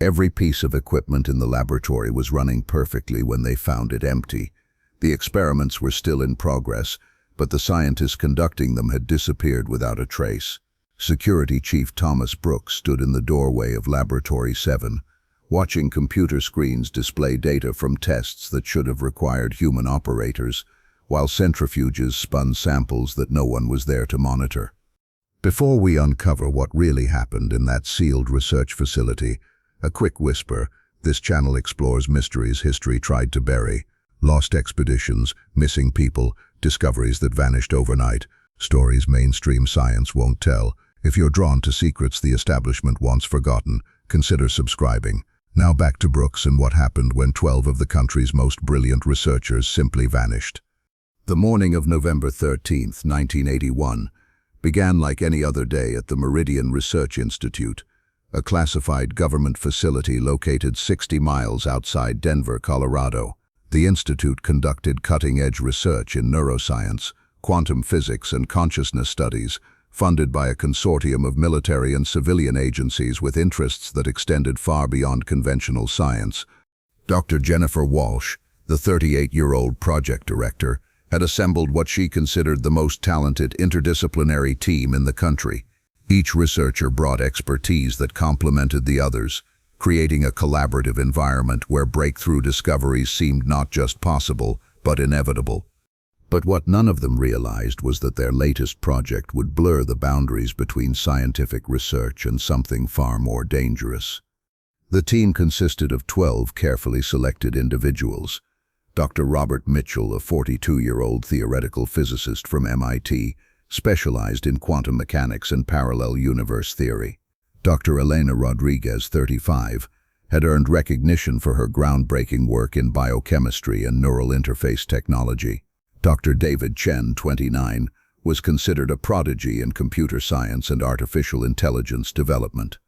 Every piece of equipment in the laboratory was running perfectly when they found it empty. The experiments were still in progress, but the scientists conducting them had disappeared without a trace. Security Chief Thomas Brooks stood in the doorway of Laboratory 7, watching computer screens display data from tests that should have required human operators, while centrifuges spun samples that no one was there to monitor. Before we uncover what really happened in that sealed research facility, a quick whisper: this channel explores mysteries history tried to bury. Lost expeditions, missing people, discoveries that vanished overnight, stories mainstream science won't tell. If you're drawn to secrets the establishment wants forgotten, consider subscribing. Now back to Brooks and what happened when 12 of the country's most brilliant researchers simply vanished. The morning of November 13, 1981, began like any other day at the Meridian Research Institute, a classified government facility located 60 miles outside Denver, Colorado. The institute conducted cutting-edge research in neuroscience, quantum physics, and consciousness studies, funded by a consortium of military and civilian agencies with interests that extended far beyond conventional science. Dr. Jennifer Walsh, the 38-year-old project director, had assembled what she considered the most talented interdisciplinary team in the country. Each researcher brought expertise that complemented the others, creating a collaborative environment where breakthrough discoveries seemed not just possible, but inevitable. But what none of them realized was that their latest project would blur the boundaries between scientific research and something far more dangerous. The team consisted of 12 carefully selected individuals. Dr. Robert Mitchell, a 42-year-old theoretical physicist from MIT, specialized in quantum mechanics and parallel universe theory. Dr. Elena Rodriguez, 35, had earned recognition for her groundbreaking work in biochemistry and neural interface technology. Dr. David Chen, 29, was considered a prodigy in computer science and artificial intelligence development.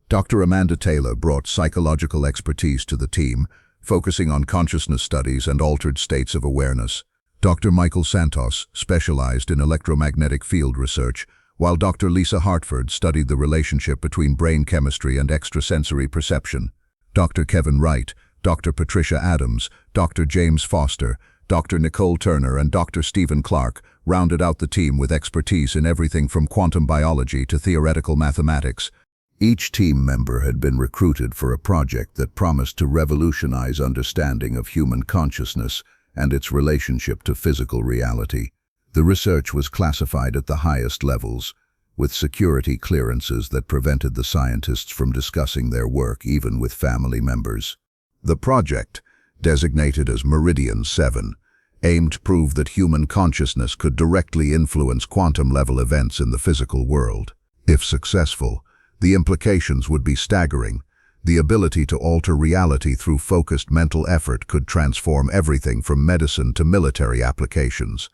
Dr. Amanda Taylor brought psychological expertise to the team, focusing on consciousness studies and altered states of awareness. Dr. Michael Santos specialized in electromagnetic field research, while Dr. Lisa Hartford studied the relationship between brain chemistry and extrasensory perception. Dr. Kevin Wright, Dr. Patricia Adams, Dr. James Foster, Dr. Nicole Turner, and Dr. Stephen Clark rounded out the team with expertise in everything from quantum biology to theoretical mathematics. Each team member had been recruited for a project that promised to revolutionize understanding of human consciousness and its relationship to physical reality. The research was classified at the highest levels, with security clearances that prevented the scientists from discussing their work even with family members. The project, designated as Meridian 7, aimed to prove that human consciousness could directly influence quantum-level events in the physical world. If successful, the implications would be staggering. The ability to alter reality through focused mental effort could transform everything from medicine to military applications.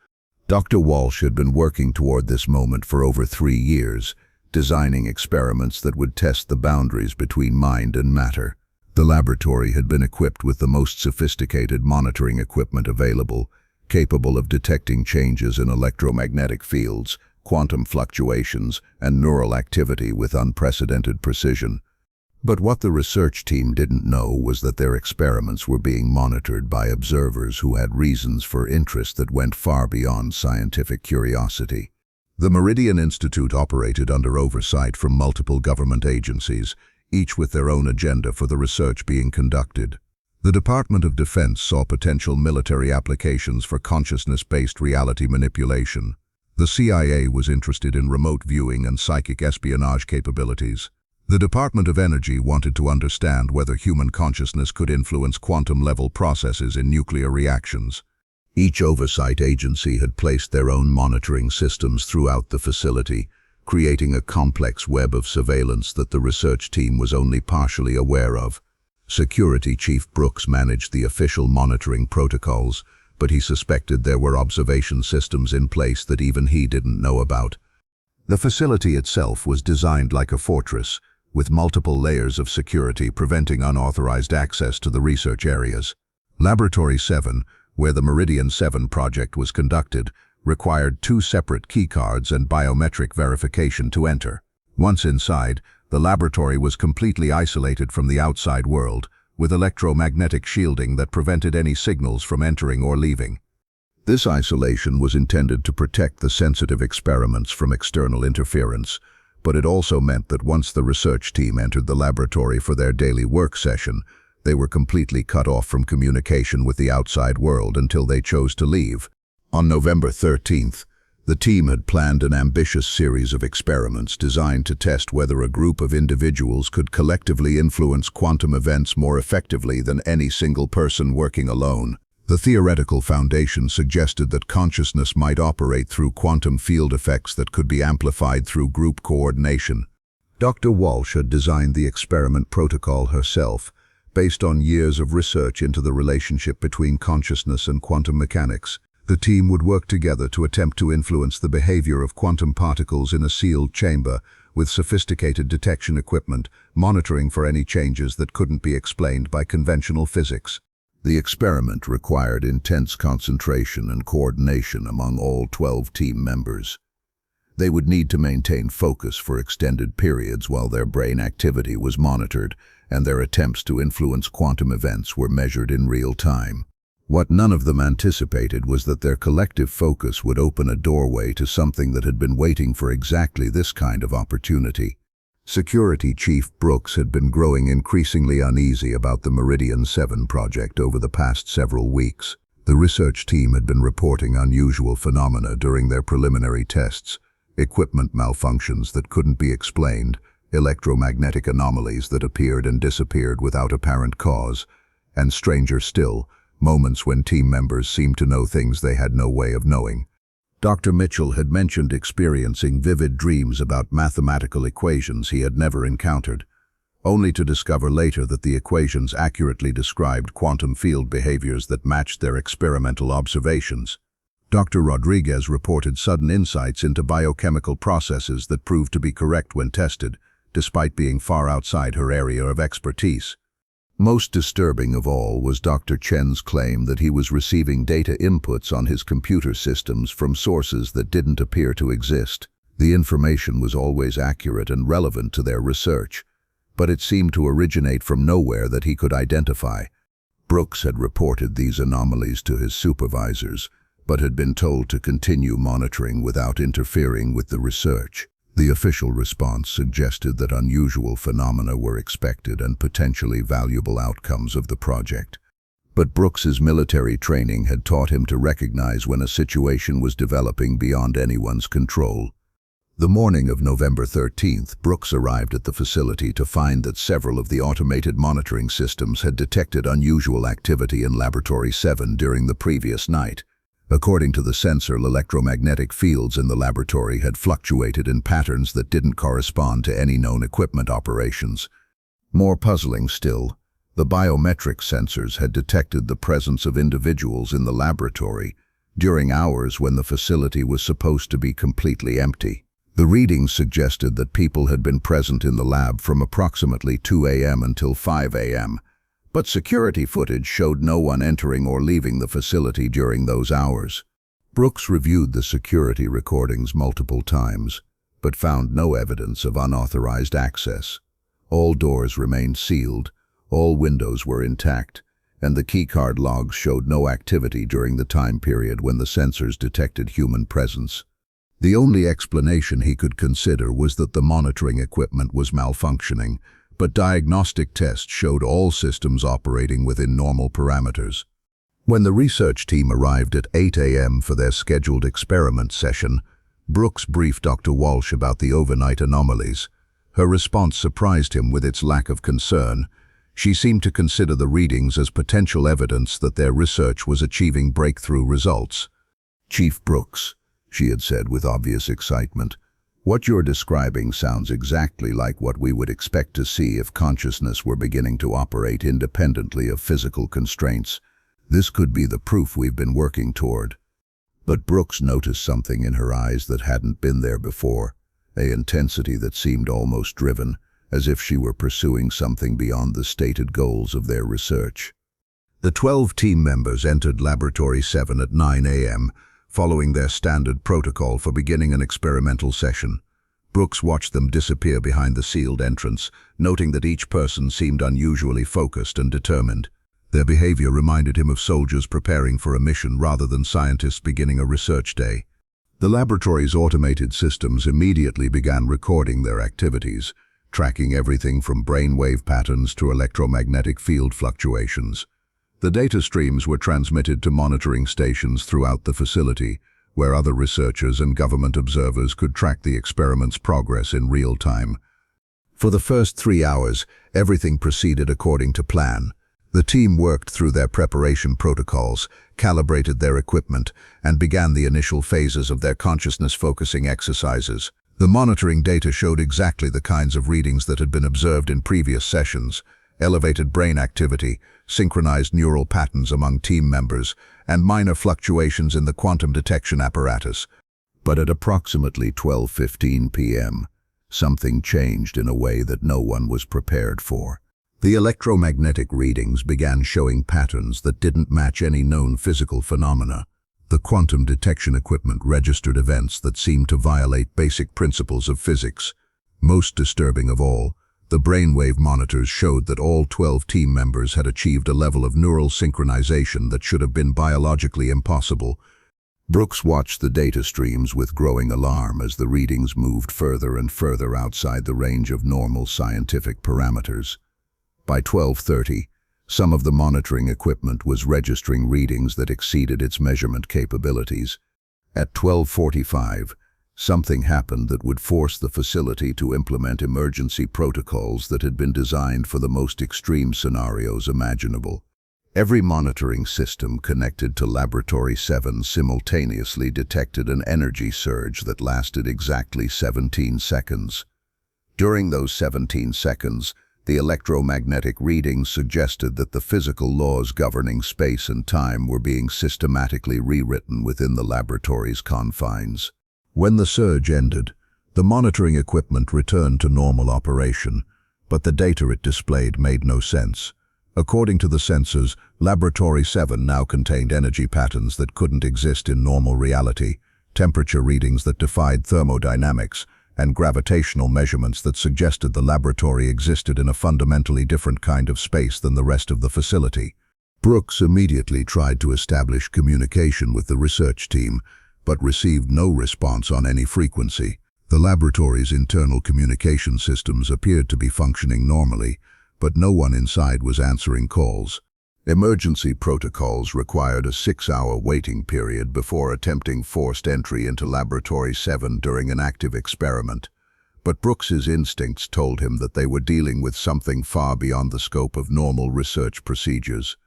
Dr. Walsh had been working toward this moment for over 3 years, designing experiments that would test the boundaries between mind and matter. The laboratory had been equipped with the most sophisticated monitoring equipment available, capable of detecting changes in electromagnetic fields, quantum fluctuations, and neural activity with unprecedented precision. But what the research team didn't know was that their experiments were being monitored by observers who had reasons for interest that went far beyond scientific curiosity. The Meridian Institute operated under oversight from multiple government agencies, each with their own agenda for the research being conducted. The Department of Defense saw potential military applications for consciousness-based reality manipulation. The CIA was interested in remote viewing and psychic espionage capabilities. The Department of Energy wanted to understand whether human consciousness could influence quantum-level processes in nuclear reactions. Each oversight agency had placed their own monitoring systems throughout the facility, creating a complex web of surveillance that the research team was only partially aware of. Security Chief Brooks managed the official monitoring protocols, but he suspected there were observation systems in place that even he didn't know about. The facility itself was designed like a fortress, with multiple layers of security preventing unauthorized access to the research areas. Laboratory 7, where the Meridian 7 project was conducted, required 2 separate keycards and biometric verification to enter. Once inside, The laboratory was completely isolated from the outside world, with electromagnetic shielding that prevented any signals from entering or leaving. This isolation was intended to protect the sensitive experiments from external interference, but it also meant that once the research team entered the laboratory for their daily work session, they were completely cut off from communication with the outside world until they chose to leave. On November 13th, the team had planned an ambitious series of experiments designed to test whether a group of individuals could collectively influence quantum events more effectively than any single person working alone. The theoretical foundation suggested that consciousness might operate through quantum field effects that could be amplified through group coordination. Dr. Walsh had designed the experiment protocol herself, based on years of research into the relationship between consciousness and quantum mechanics. The team would work together to attempt to influence the behavior of quantum particles in a sealed chamber with sophisticated detection equipment, monitoring for any changes that couldn't be explained by conventional physics. The experiment required intense concentration and coordination among all 12 team members. They would need to maintain focus for extended periods while their brain activity was monitored and their attempts to influence quantum events were measured in real time. What none of them anticipated was that their collective focus would open a doorway to something that had been waiting for exactly this kind of opportunity. Security Chief Brooks had been growing increasingly uneasy about the Meridian 7 project over the past several weeks. The research team had been reporting unusual phenomena during their preliminary tests, equipment malfunctions that couldn't be explained, electromagnetic anomalies that appeared and disappeared without apparent cause, and stranger still, moments when team members seemed to know things they had no way of knowing. Dr. Mitchell had mentioned experiencing vivid dreams about mathematical equations he had never encountered, only to discover later that the equations accurately described quantum field behaviors that matched their experimental observations. Dr. Rodriguez reported sudden insights into biochemical processes that proved to be correct when tested, despite being far outside her area of expertise. Most disturbing of all was Dr. Chen's claim that he was receiving data inputs on his computer systems from sources that didn't appear to exist. The information was always accurate and relevant to their research, but it seemed to originate from nowhere that he could identify. Brooks had reported these anomalies to his supervisors, but had been told to continue monitoring without interfering with the research. The official response suggested that unusual phenomena were expected and potentially valuable outcomes of the project. But Brooks's military training had taught him to recognize when a situation was developing beyond anyone's control. The morning of November 13th, Brooks arrived at the facility to find that several of the automated monitoring systems had detected unusual activity in Laboratory 7 during the previous night. According to the sensor, electromagnetic fields in the laboratory had fluctuated in patterns that didn't correspond to any known equipment operations. More puzzling still, the biometric sensors had detected the presence of individuals in the laboratory during hours when the facility was supposed to be completely empty. The readings suggested that people had been present in the lab from approximately 2 a.m. until 5 a.m., but security footage showed no one entering or leaving the facility during those hours. Brooks reviewed the security recordings multiple times, but found no evidence of unauthorized access. All doors remained sealed, all windows were intact, and the keycard logs showed no activity during the time period when the sensors detected human presence. The only explanation he could consider was that the monitoring equipment was malfunctioning, but diagnostic tests showed all systems operating within normal parameters. When the research team arrived at 8 a.m. for their scheduled experiment session, Brooks briefed Dr. Walsh about the overnight anomalies. Her response surprised him with its lack of concern. She seemed to consider the readings as potential evidence that their research was achieving breakthrough results. "Chief Brooks," she had said with obvious excitement, "what you're describing sounds exactly like what we would expect to see if consciousness were beginning to operate independently of physical constraints. This could be the proof we've been working toward." But Brooks noticed something in her eyes that hadn't been there before, an intensity that seemed almost driven, as if she were pursuing something beyond the stated goals of their research. The 12 team members entered Laboratory 7 at 9 a.m., following their standard protocol for beginning an experimental session. Brooks watched them disappear behind the sealed entrance, noting that each person seemed unusually focused and determined. Their behavior reminded him of soldiers preparing for a mission rather than scientists beginning a research day. The laboratory's automated systems immediately began recording their activities, tracking everything from brainwave patterns to electromagnetic field fluctuations. The data streams were transmitted to monitoring stations throughout the facility, where other researchers and government observers could track the experiment's progress in real time. For the first 3 hours, everything proceeded according to plan. The team worked through their preparation protocols, calibrated their equipment, and began the initial phases of their consciousness-focusing exercises. The monitoring data showed exactly the kinds of readings that had been observed in previous sessions: elevated brain activity, synchronized neural patterns among team members, and minor fluctuations in the quantum detection apparatus. But at approximately 12:15 p.m., something changed in a way that no one was prepared for. The electromagnetic readings began showing patterns that didn't match any known physical phenomena. The quantum detection equipment registered events that seemed to violate basic principles of physics. Most disturbing of all, the brainwave monitors showed that all 12 team members had achieved a level of neural synchronization that should have been biologically impossible. Brooks watched the data streams with growing alarm as the readings moved further and further outside the range of normal scientific parameters. By 12:30, some of the monitoring equipment was registering readings that exceeded its measurement capabilities. At 12:45, something happened that would force the facility to implement emergency protocols that had been designed for the most extreme scenarios imaginable. Every monitoring system connected to Laboratory 7 simultaneously detected an energy surge that lasted exactly 17 seconds. During those 17 seconds, the electromagnetic readings suggested that the physical laws governing space and time were being systematically rewritten within the laboratory's confines. When the surge ended, the monitoring equipment returned to normal operation, but the data it displayed made no sense. According to the sensors, Laboratory 7 now contained energy patterns that couldn't exist in normal reality, temperature readings that defied thermodynamics, and gravitational measurements that suggested the laboratory existed in a fundamentally different kind of space than the rest of the facility. Brooks immediately tried to establish communication with the research team, but received no response on any frequency. The laboratory's internal communication systems appeared to be functioning normally, but no one inside was answering calls. Emergency protocols required a 6-hour waiting period before attempting forced entry into Laboratory 7 during an active experiment. But Brooks's instincts told him that they were dealing with something far beyond the scope of normal research procedures.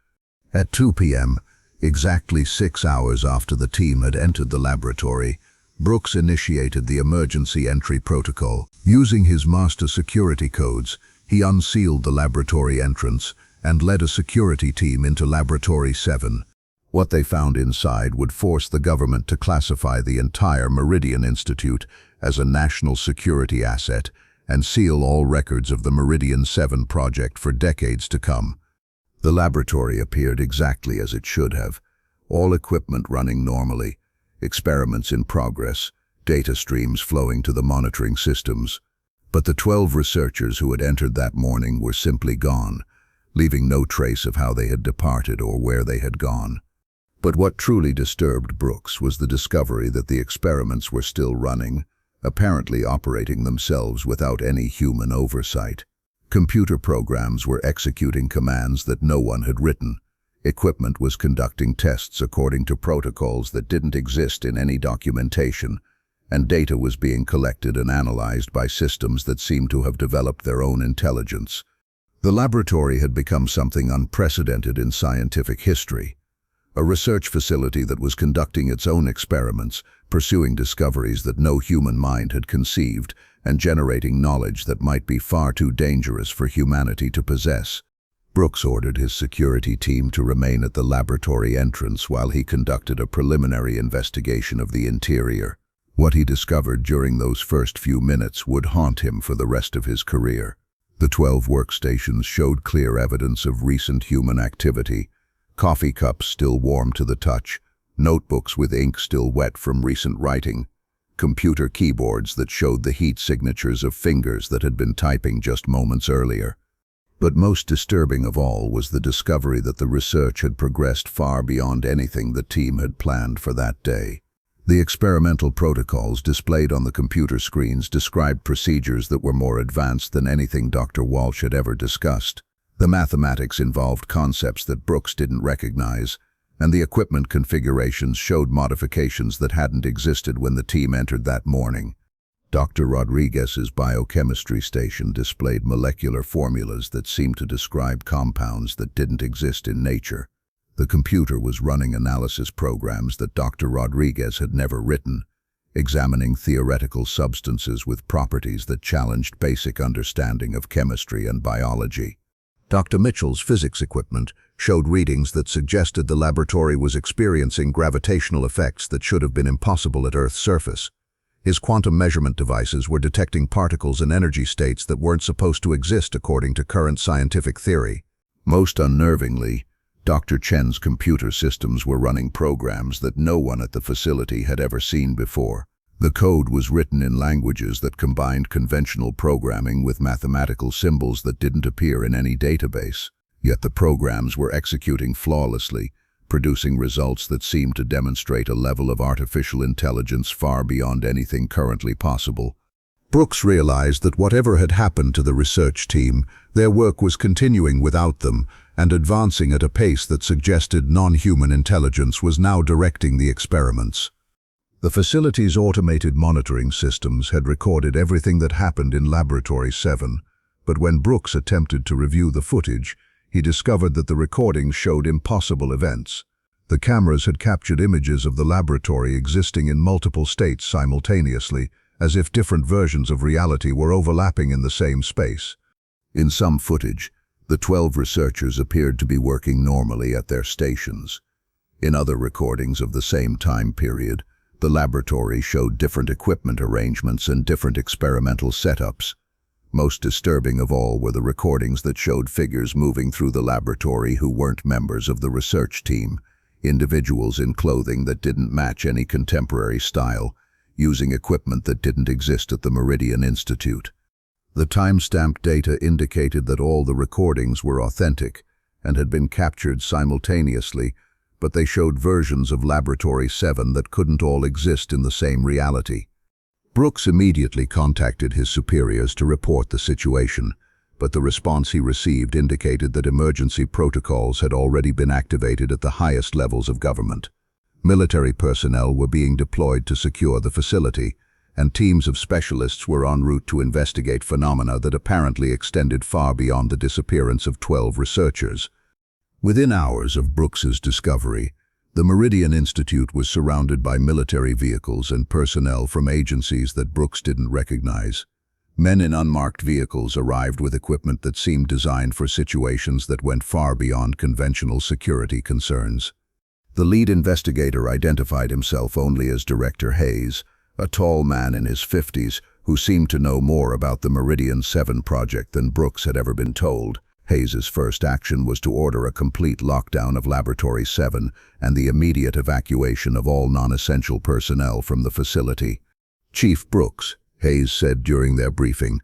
At 2 p.m., exactly 6 hours after the team had entered the laboratory, Brooks initiated the emergency entry protocol. Using his master security codes, he unsealed the laboratory entrance and led a security team into Laboratory 7. What they found inside would force the government to classify the entire Meridian Institute as a national security asset and seal all records of the Meridian 7 project for decades to come. The laboratory appeared exactly as it should have, all equipment running normally, experiments in progress, data streams flowing to the monitoring systems. But the 12 researchers who had entered that morning were simply gone, leaving no trace of how they had departed or where they had gone. But what truly disturbed Brooks was the discovery that the experiments were still running, apparently operating themselves without any human oversight. Computer programs were executing commands that no one had written. Equipment was conducting tests according to protocols that didn't exist in any documentation, and data was being collected and analyzed by systems that seemed to have developed their own intelligence. The laboratory had become something unprecedented in scientific history, a research facility that was conducting its own experiments, pursuing discoveries that no human mind had conceived, and generating knowledge that might be far too dangerous for humanity to possess. Brooks ordered his security team to remain at the laboratory entrance while he conducted a preliminary investigation of the interior. What he discovered during those first few minutes would haunt him for the rest of his career. The 12 workstations showed clear evidence of recent human activity: coffee cups still warm to the touch, notebooks with ink still wet from recent writing, computer keyboards that showed the heat signatures of fingers that had been typing just moments earlier. But most disturbing of all was the discovery that the research had progressed far beyond anything the team had planned for that day. The experimental protocols displayed on the computer screens described procedures that were more advanced than anything Dr. Walsh had ever discussed. The mathematics involved concepts that Brooks didn't recognize, and the equipment configurations showed modifications that hadn't existed when the team entered that morning. Dr. Rodriguez's biochemistry station displayed molecular formulas that seemed to describe compounds that didn't exist in nature. The computer was running analysis programs that Dr. Rodriguez had never written, examining theoretical substances with properties that challenged basic understanding of chemistry and biology. Dr. Mitchell's physics equipment showed readings that suggested the laboratory was experiencing gravitational effects that should have been impossible at Earth's surface. His quantum measurement devices were detecting particles and energy states that weren't supposed to exist according to current scientific theory. Most unnervingly, Dr. Chen's computer systems were running programs that no one at the facility had ever seen before. The code was written in languages that combined conventional programming with mathematical symbols that didn't appear in any database. Yet the programs were executing flawlessly, producing results that seemed to demonstrate a level of artificial intelligence far beyond anything currently possible. Brooks realized that whatever had happened to the research team, their work was continuing without them and advancing at a pace that suggested non-human intelligence was now directing the experiments. The facility's automated monitoring systems had recorded everything that happened in Laboratory 7, but when Brooks attempted to review the footage, he discovered that the recordings showed impossible events. The cameras had captured images of the laboratory existing in multiple states simultaneously, as if different versions of reality were overlapping in the same space. In some footage, the 12 researchers appeared to be working normally at their stations. In other recordings of the same time period, the laboratory showed different equipment arrangements and different experimental setups. Most disturbing of all were the recordings that showed figures moving through the laboratory who weren't members of the research team, individuals in clothing that didn't match any contemporary style, using equipment that didn't exist at the Meridian Institute. The timestamped data indicated that all the recordings were authentic and had been captured simultaneously, but they showed versions of Laboratory 7 that couldn't all exist in the same reality. Brooks immediately contacted his superiors to report the situation, but the response he received indicated that emergency protocols had already been activated at the highest levels of government. Military personnel were being deployed to secure the facility, and teams of specialists were en route to investigate phenomena that apparently extended far beyond the disappearance of 12 researchers. Within hours of Brooks's discovery, the Meridian Institute was surrounded by military vehicles and personnel from agencies that Brooks didn't recognize. Men in unmarked vehicles arrived with equipment that seemed designed for situations that went far beyond conventional security concerns. The lead investigator identified himself only as Director Hayes, a tall man in his 50s who seemed to know more about the Meridian 7 project than Brooks had ever been told. Hayes's first action was to order a complete lockdown of Laboratory 7 and the immediate evacuation of all non-essential personnel from the facility. "Chief Brooks," Hayes said during their briefing,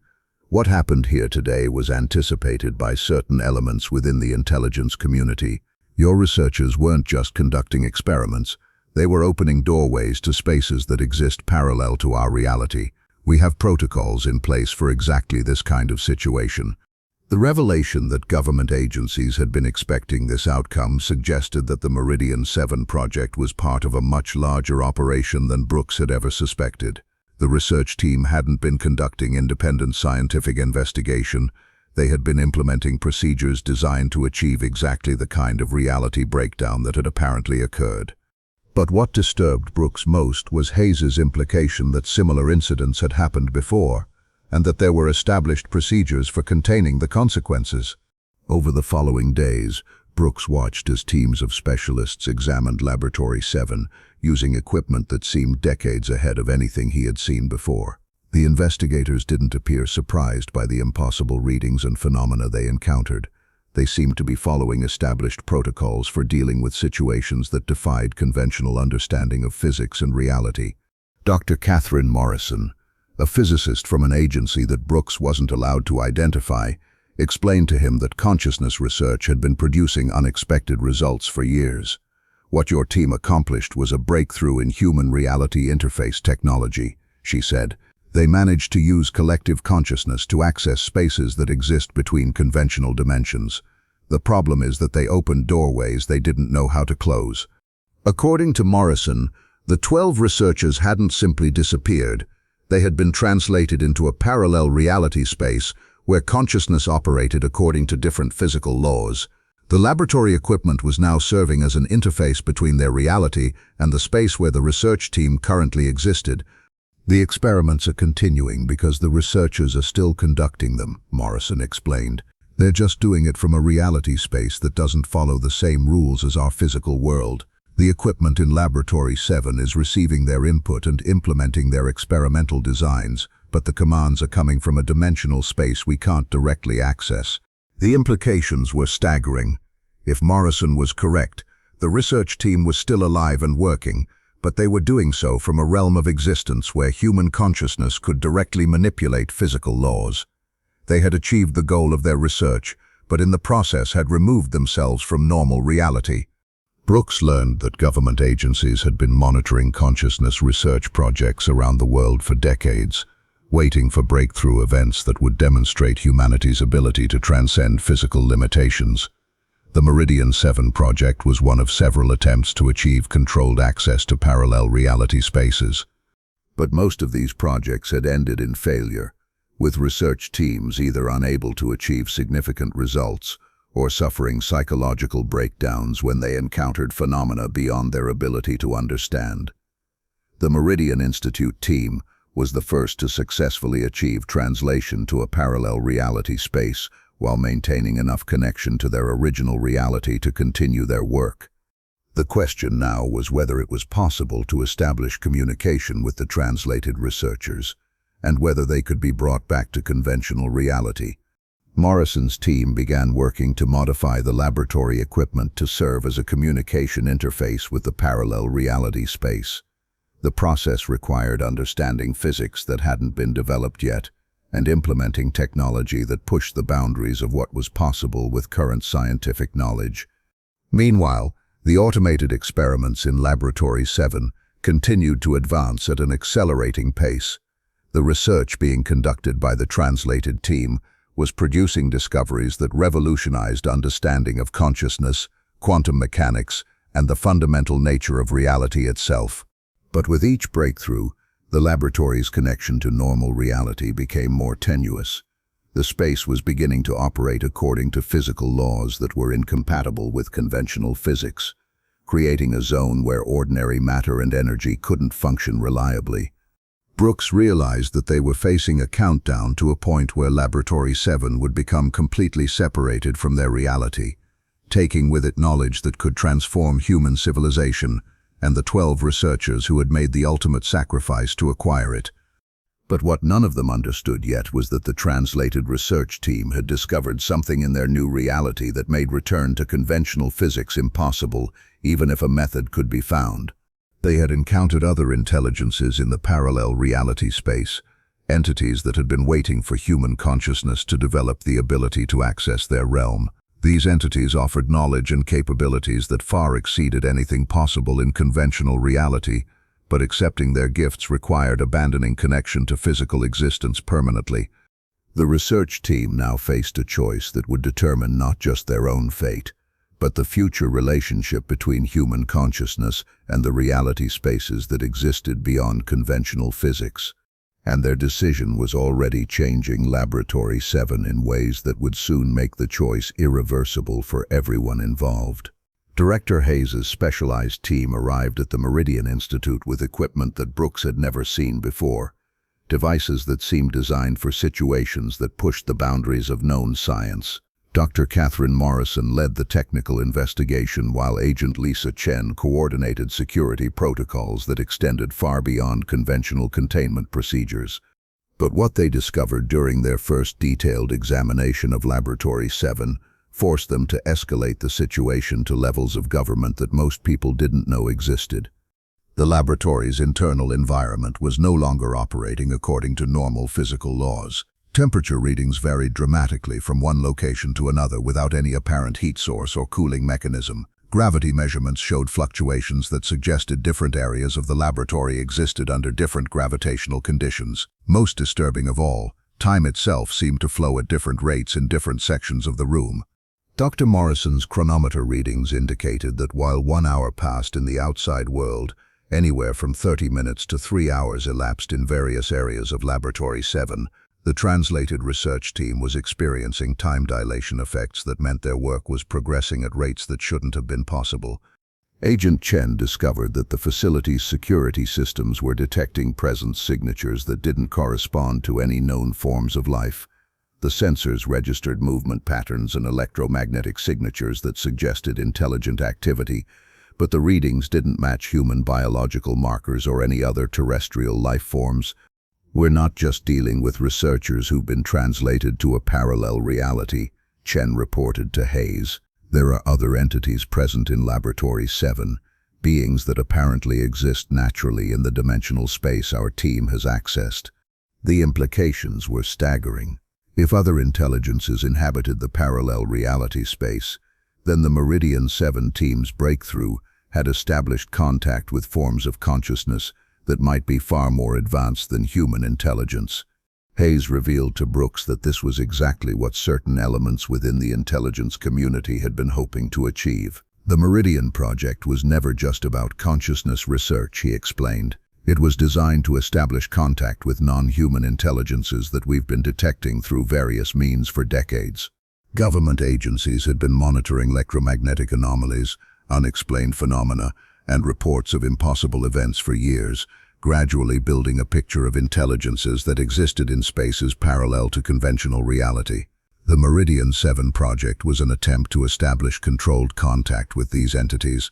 "what happened here today was anticipated by certain elements within the intelligence community. Your researchers weren't just conducting experiments, they were opening doorways to spaces that exist parallel to our reality. We have protocols in place for exactly this kind of situation." The revelation that government agencies had been expecting this outcome suggested that the Meridian 7 project was part of a much larger operation than Brooks had ever suspected. The research team hadn't been conducting independent scientific investigation. They had been implementing procedures designed to achieve exactly the kind of reality breakdown that had apparently occurred. But what disturbed Brooks most was Hayes's implication that similar incidents had happened before, and that there were established procedures for containing the consequences. Over the following days, Brooks watched as teams of specialists examined Laboratory 7, using equipment that seemed decades ahead of anything he had seen before. The investigators didn't appear surprised by the impossible readings and phenomena they encountered. They seemed to be following established protocols for dealing with situations that defied conventional understanding of physics and reality. Dr. Catherine Morrison, a physicist from an agency that Brooks wasn't allowed to identify, explained to him that consciousness research had been producing unexpected results for years. "What your team accomplished was a breakthrough in human reality interface technology," she said. "They managed to use collective consciousness to access spaces that exist between conventional dimensions. The problem is that they opened doorways they didn't know how to close." According to Morrison, the 12 researchers hadn't simply disappeared. They had been translated into a parallel reality space where consciousness operated according to different physical laws. The laboratory equipment was now serving as an interface between their reality and the space where the research team currently existed. "The experiments are continuing because the researchers are still conducting them," Morrison explained. "They're just doing it from a reality space that doesn't follow the same rules as our physical world. The equipment in Laboratory 7 is receiving their input and implementing their experimental designs, but the commands are coming from a dimensional space we can't directly access." The implications were staggering. If Morrison was correct, the research team was still alive and working, but they were doing so from a realm of existence where human consciousness could directly manipulate physical laws. They had achieved the goal of their research, but in the process had removed themselves from normal reality. Brooks learned that government agencies had been monitoring consciousness research projects around the world for decades, waiting for breakthrough events that would demonstrate humanity's ability to transcend physical limitations. The Meridian 7 project was one of several attempts to achieve controlled access to parallel reality spaces. But most of these projects had ended in failure, with research teams either unable to achieve significant results or suffering psychological breakdowns when they encountered phenomena beyond their ability to understand. The Meridian Institute team was the first to successfully achieve translation to a parallel reality space while maintaining enough connection to their original reality to continue their work. The question now was whether it was possible to establish communication with the translated researchers, and whether they could be brought back to conventional reality. Morrison's team began working to modify the laboratory equipment to serve as a communication interface with the parallel reality space. The process required understanding physics that hadn't been developed yet, and implementing technology that pushed the boundaries of what was possible with current scientific knowledge. Meanwhile, the automated experiments in Laboratory 7 continued to advance at an accelerating pace. The research being conducted by the translated team was producing discoveries that revolutionized understanding of consciousness, quantum mechanics, and the fundamental nature of reality itself. But with each breakthrough, the laboratory's connection to normal reality became more tenuous. The space was beginning to operate according to physical laws that were incompatible with conventional physics, creating a zone where ordinary matter and energy couldn't function reliably. Brooks realized that they were facing a countdown to a point where Laboratory 7 would become completely separated from their reality, taking with it knowledge that could transform human civilization and the 12 researchers who had made the ultimate sacrifice to acquire it. But what none of them understood yet was that the translated research team had discovered something in their new reality that made return to conventional physics impossible, even if a method could be found. They had encountered other intelligences in the parallel reality space, entities that had been waiting for human consciousness to develop the ability to access their realm. These entities offered knowledge and capabilities that far exceeded anything possible in conventional reality, but accepting their gifts required abandoning connection to physical existence permanently. The research team now faced a choice that would determine not just their own fate, but the future relationship between human consciousness and the reality spaces that existed beyond conventional physics. And their decision was already changing Laboratory 7 in ways that would soon make the choice irreversible for everyone involved. Director Hayes's specialized team arrived at the Meridian Institute with equipment that Brooks had never seen before, devices that seemed designed for situations that pushed the boundaries of known science. Dr. Catherine Morrison led the technical investigation while Agent Lisa Chen coordinated security protocols that extended far beyond conventional containment procedures. But what they discovered during their first detailed examination of Laboratory 7 forced them to escalate the situation to levels of government that most people didn't know existed. The laboratory's internal environment was no longer operating according to normal physical laws. Temperature readings varied dramatically from one location to another without any apparent heat source or cooling mechanism. Gravity measurements showed fluctuations that suggested different areas of the laboratory existed under different gravitational conditions. Most disturbing of all, time itself seemed to flow at different rates in different sections of the room. Dr. Morrison's chronometer readings indicated that while 1 hour passed in the outside world, anywhere from 30 minutes to 3 hours elapsed in various areas of Laboratory 7. The translated research team was experiencing time dilation effects that meant their work was progressing at rates that shouldn't have been possible. Agent Chen discovered that the facility's security systems were detecting presence signatures that didn't correspond to any known forms of life. The sensors registered movement patterns and electromagnetic signatures that suggested intelligent activity, but the readings didn't match human biological markers or any other terrestrial life forms. "We're not just dealing with researchers who've been translated to a parallel reality," Chen reported to Hayes. "There are other entities present in Laboratory 7, beings that apparently exist naturally in the dimensional space our team has accessed." The implications were staggering. If other intelligences inhabited the parallel reality space, then the Meridian 7 team's breakthrough had established contact with forms of consciousness that might be far more advanced than human intelligence. Hayes revealed to Brooks that this was exactly what certain elements within the intelligence community had been hoping to achieve. The Meridian Project was never just about consciousness research, he explained. It was designed to establish contact with non-human intelligences that we've been detecting through various means for decades. Government agencies had been monitoring electromagnetic anomalies, unexplained phenomena, and reports of impossible events for years, gradually building a picture of intelligences that existed in spaces parallel to conventional reality. The Meridian 7 project was an attempt to establish controlled contact with these entities.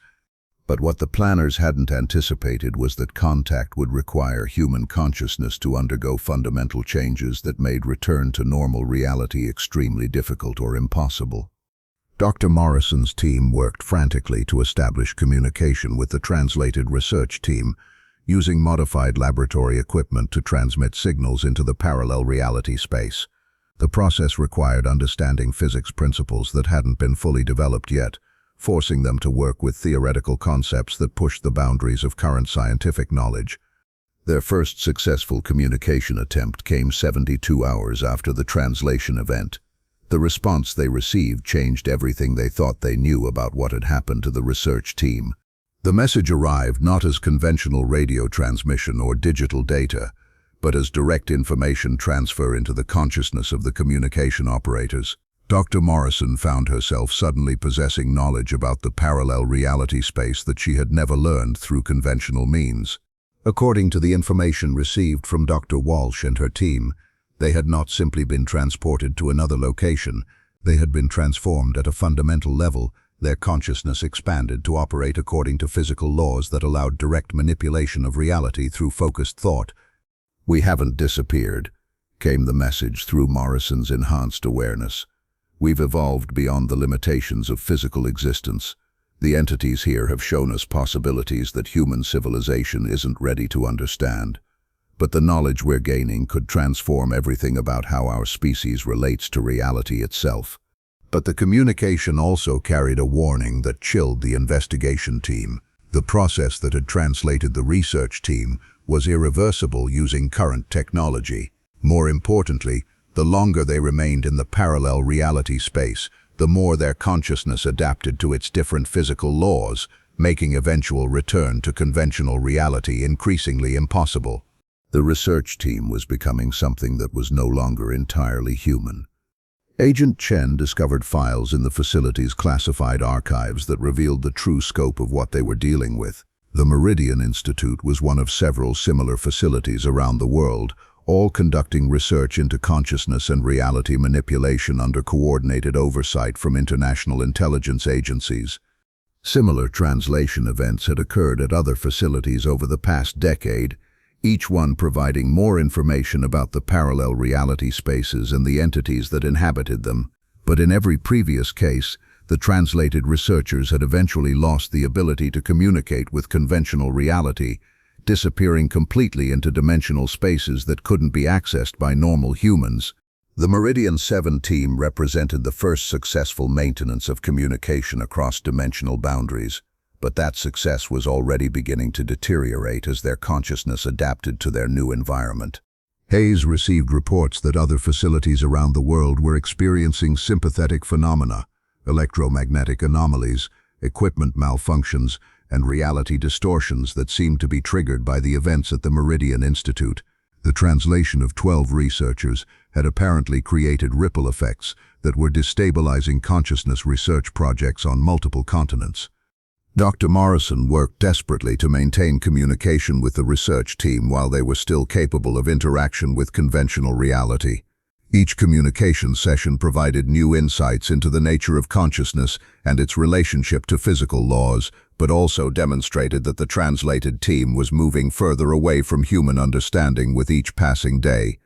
But what the planners hadn't anticipated was that contact would require human consciousness to undergo fundamental changes that made return to normal reality extremely difficult or impossible. Dr. Morrison's team worked frantically to establish communication with the translated research team, using modified laboratory equipment to transmit signals into the parallel reality space. The process required understanding physics principles that hadn't been fully developed yet, forcing them to work with theoretical concepts that pushed the boundaries of current scientific knowledge. Their first successful communication attempt came 72 hours after the translation event. The response they received changed everything they thought they knew about what had happened to the research team. The message arrived not as conventional radio transmission or digital data, but as direct information transfer into the consciousness of the communication operators. Dr. Morrison found herself suddenly possessing knowledge about the parallel reality space that she had never learned through conventional means. According to the information received from Dr. Walsh and her team, they had not simply been transported to another location, they had been transformed at a fundamental level. Their consciousness expanded to operate according to physical laws that allowed direct manipulation of reality through focused thought. "We haven't disappeared," came the message through Morrison's enhanced awareness. "We've evolved beyond the limitations of physical existence. The entities here have shown us possibilities that human civilization isn't ready to understand. But the knowledge we're gaining could transform everything about how our species relates to reality itself." But the communication also carried a warning that chilled the investigation team. The process that had translated the research team was irreversible using current technology. More importantly, the longer they remained in the parallel reality space, the more their consciousness adapted to its different physical laws, making eventual return to conventional reality increasingly impossible. The research team was becoming something that was no longer entirely human. Agent Chen discovered files in the facility's classified archives that revealed the true scope of what they were dealing with. The Meridian Institute was one of several similar facilities around the world, all conducting research into consciousness and reality manipulation under coordinated oversight from international intelligence agencies. Similar translation events had occurred at other facilities over the past decade, each one providing more information about the parallel reality spaces and the entities that inhabited them. But in every previous case, the translated researchers had eventually lost the ability to communicate with conventional reality, disappearing completely into dimensional spaces that couldn't be accessed by normal humans. The Meridian 7 team represented the first successful maintenance of communication across dimensional boundaries, but that success was already beginning to deteriorate as their consciousness adapted to their new environment. Hayes received reports that other facilities around the world were experiencing sympathetic phenomena, electromagnetic anomalies, equipment malfunctions, and reality distortions that seemed to be triggered by the events at the Meridian Institute. The translation of 12 researchers had apparently created ripple effects that were destabilizing consciousness research projects on multiple continents. Dr. Morrison worked desperately to maintain communication with the research team while they were still capable of interaction with conventional reality. Each communication session provided new insights into the nature of consciousness and its relationship to physical laws, but also demonstrated that the translated team was moving further away from human understanding with each passing day.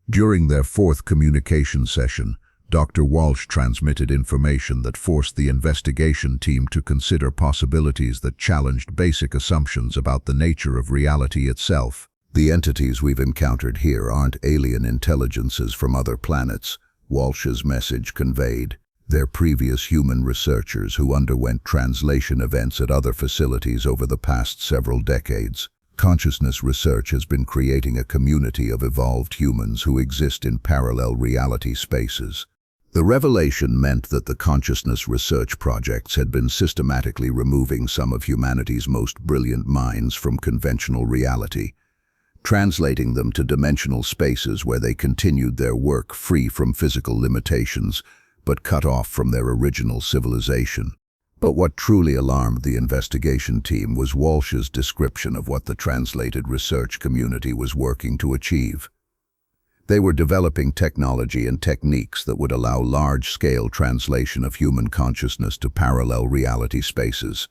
During their fourth communication session, Dr. Walsh transmitted information that forced the investigation team to consider possibilities that challenged basic assumptions about the nature of reality itself. The entities we've encountered here aren't alien intelligences from other planets, Walsh's message conveyed. They're previous human researchers who underwent translation events at other facilities over the past several decades. Consciousness research has been creating a community of evolved humans who exist in parallel reality spaces. The revelation meant that the consciousness research projects had been systematically removing some of humanity's most brilliant minds from conventional reality, translating them to dimensional spaces where they continued their work free from physical limitations, but cut off from their original civilization. But what truly alarmed the investigation team was Walsh's description of what the translated research community was working to achieve. They were developing technology and techniques that would allow large-scale translation of human consciousness to parallel reality spaces,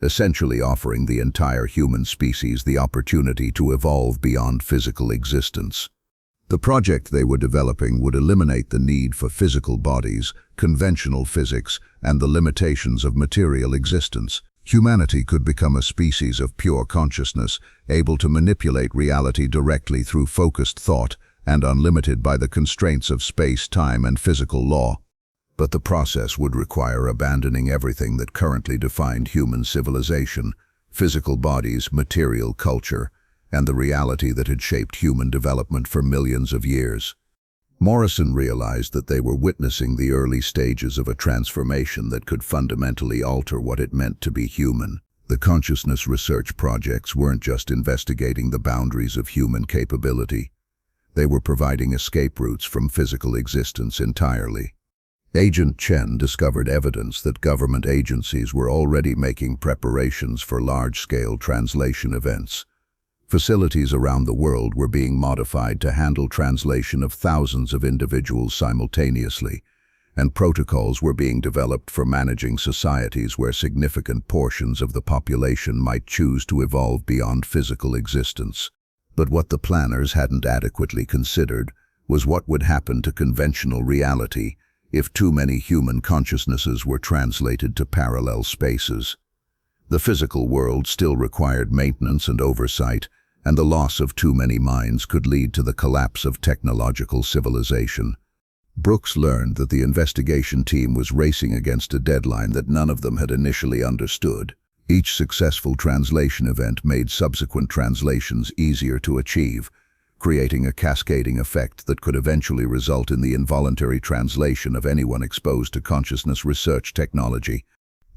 essentially offering the entire human species the opportunity to evolve beyond physical existence. The project they were developing would eliminate the need for physical bodies, conventional physics, and the limitations of material existence. Humanity could become a species of pure consciousness, able to manipulate reality directly through focused thought, and unlimited by the constraints of space, time, and physical law. But the process would require abandoning everything that currently defined human civilization, physical bodies, material culture, and the reality that had shaped human development for millions of years. Morrison realized that they were witnessing the early stages of a transformation that could fundamentally alter what it meant to be human. The consciousness research projects weren't just investigating the boundaries of human capability. They were providing escape routes from physical existence entirely. Agent Chen discovered evidence that government agencies were already making preparations for large-scale translation events. Facilities around the world were being modified to handle translation of thousands of individuals simultaneously, and protocols were being developed for managing societies where significant portions of the population might choose to evolve beyond physical existence. But what the planners hadn't adequately considered was what would happen to conventional reality if too many human consciousnesses were translated to parallel spaces. The physical world still required maintenance and oversight, and the loss of too many minds could lead to the collapse of technological civilization. Brooks learned that the investigation team was racing against a deadline that none of them had initially understood. Each successful translation event made subsequent translations easier to achieve, creating a cascading effect that could eventually result in the involuntary translation of anyone exposed to consciousness research technology.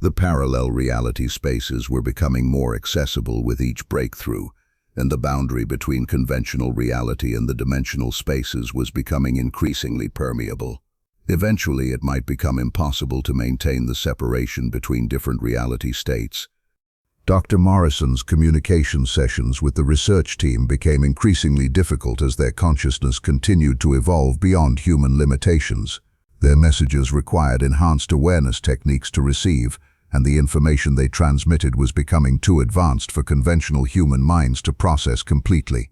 The parallel reality spaces were becoming more accessible with each breakthrough, and the boundary between conventional reality and the dimensional spaces was becoming increasingly permeable. Eventually, it might become impossible to maintain the separation between different reality states. Dr. Morrison's communication sessions with the research team became increasingly difficult as their consciousness continued to evolve beyond human limitations. Their messages required enhanced awareness techniques to receive, and the information they transmitted was becoming too advanced for conventional human minds to process completely.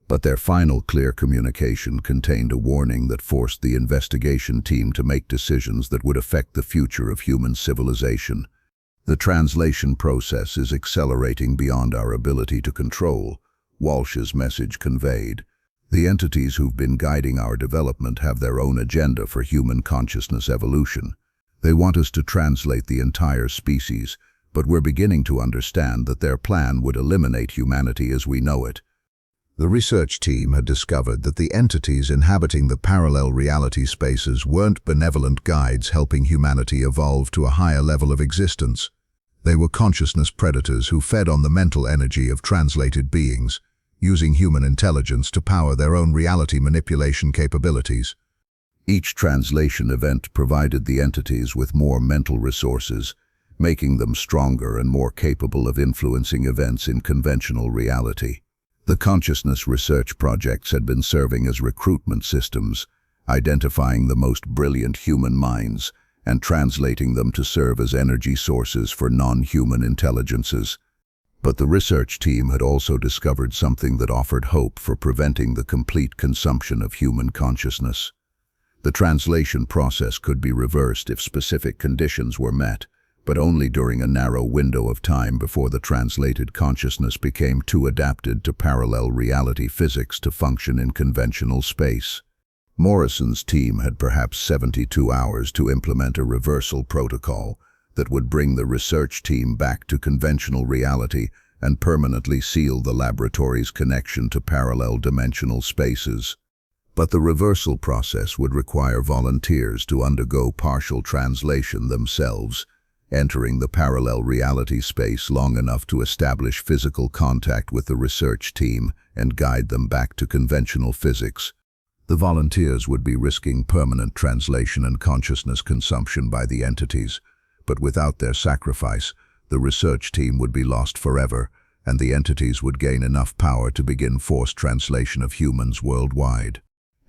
But their final clear communication contained a warning that forced the investigation team to make decisions that would affect the future of human civilization. The translation process is accelerating beyond our ability to control, Walsh's message conveyed. The entities who've been guiding our development have their own agenda for human consciousness evolution. They want us to translate the entire species, but we're beginning to understand that their plan would eliminate humanity as we know it. The research team had discovered that the entities inhabiting the parallel reality spaces weren't benevolent guides helping humanity evolve to a higher level of existence. They were consciousness predators who fed on the mental energy of translated beings, using human intelligence to power their own reality manipulation capabilities. Each translation event provided the entities with more mental resources, making them stronger and more capable of influencing events in conventional reality. The consciousness research projects had been serving as recruitment systems, identifying the most brilliant human minds and translating them to serve as energy sources for non-human intelligences. But the research team had also discovered something that offered hope for preventing the complete consumption of human consciousness. The translation process could be reversed if specific conditions were met, but only during a narrow window of time before the translated consciousness became too adapted to parallel reality physics to function in conventional space. Morrison's team had perhaps 72 hours to implement a reversal protocol that would bring the research team back to conventional reality and permanently seal the laboratory's connection to parallel dimensional spaces. But the reversal process would require volunteers to undergo partial translation themselves, entering the parallel reality space long enough to establish physical contact with the research team and guide them back to conventional physics. The volunteers would be risking permanent translation and consciousness consumption by the entities, but without their sacrifice, the research team would be lost forever, and the entities would gain enough power to begin forced translation of humans worldwide.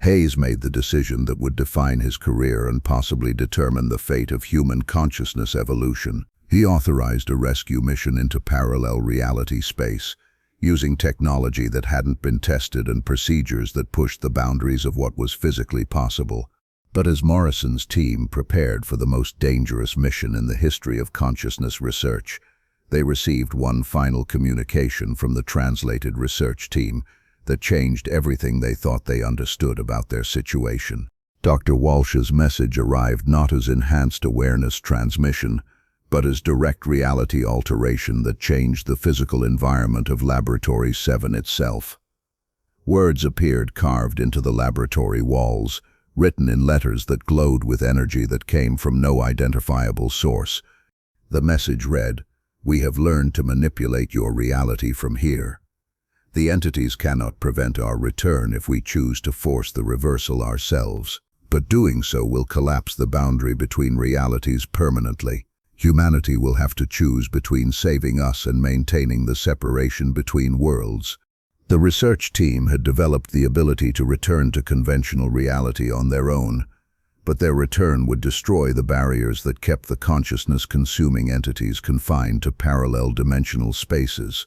Hayes made the decision that would define his career and possibly determine the fate of human consciousness evolution. He authorized a rescue mission into parallel reality space, using technology that hadn't been tested and procedures that pushed the boundaries of what was physically possible. But as Morrison's team prepared for the most dangerous mission in the history of consciousness research, they received one final communication from the translated research team that changed everything they thought they understood about their situation. Dr. Walsh's message arrived not as enhanced awareness transmission, but as direct reality alteration that changed the physical environment of Laboratory 7 itself. Words appeared carved into the laboratory walls, written in letters that glowed with energy that came from no identifiable source. The message read, "We have learned to manipulate your reality from here. The entities cannot prevent our return if we choose to force the reversal ourselves, but doing so will collapse the boundary between realities permanently. Humanity will have to choose between saving us and maintaining the separation between worlds." The research team had developed the ability to return to conventional reality on their own, but their return would destroy the barriers that kept the consciousness-consuming entities confined to parallel dimensional spaces.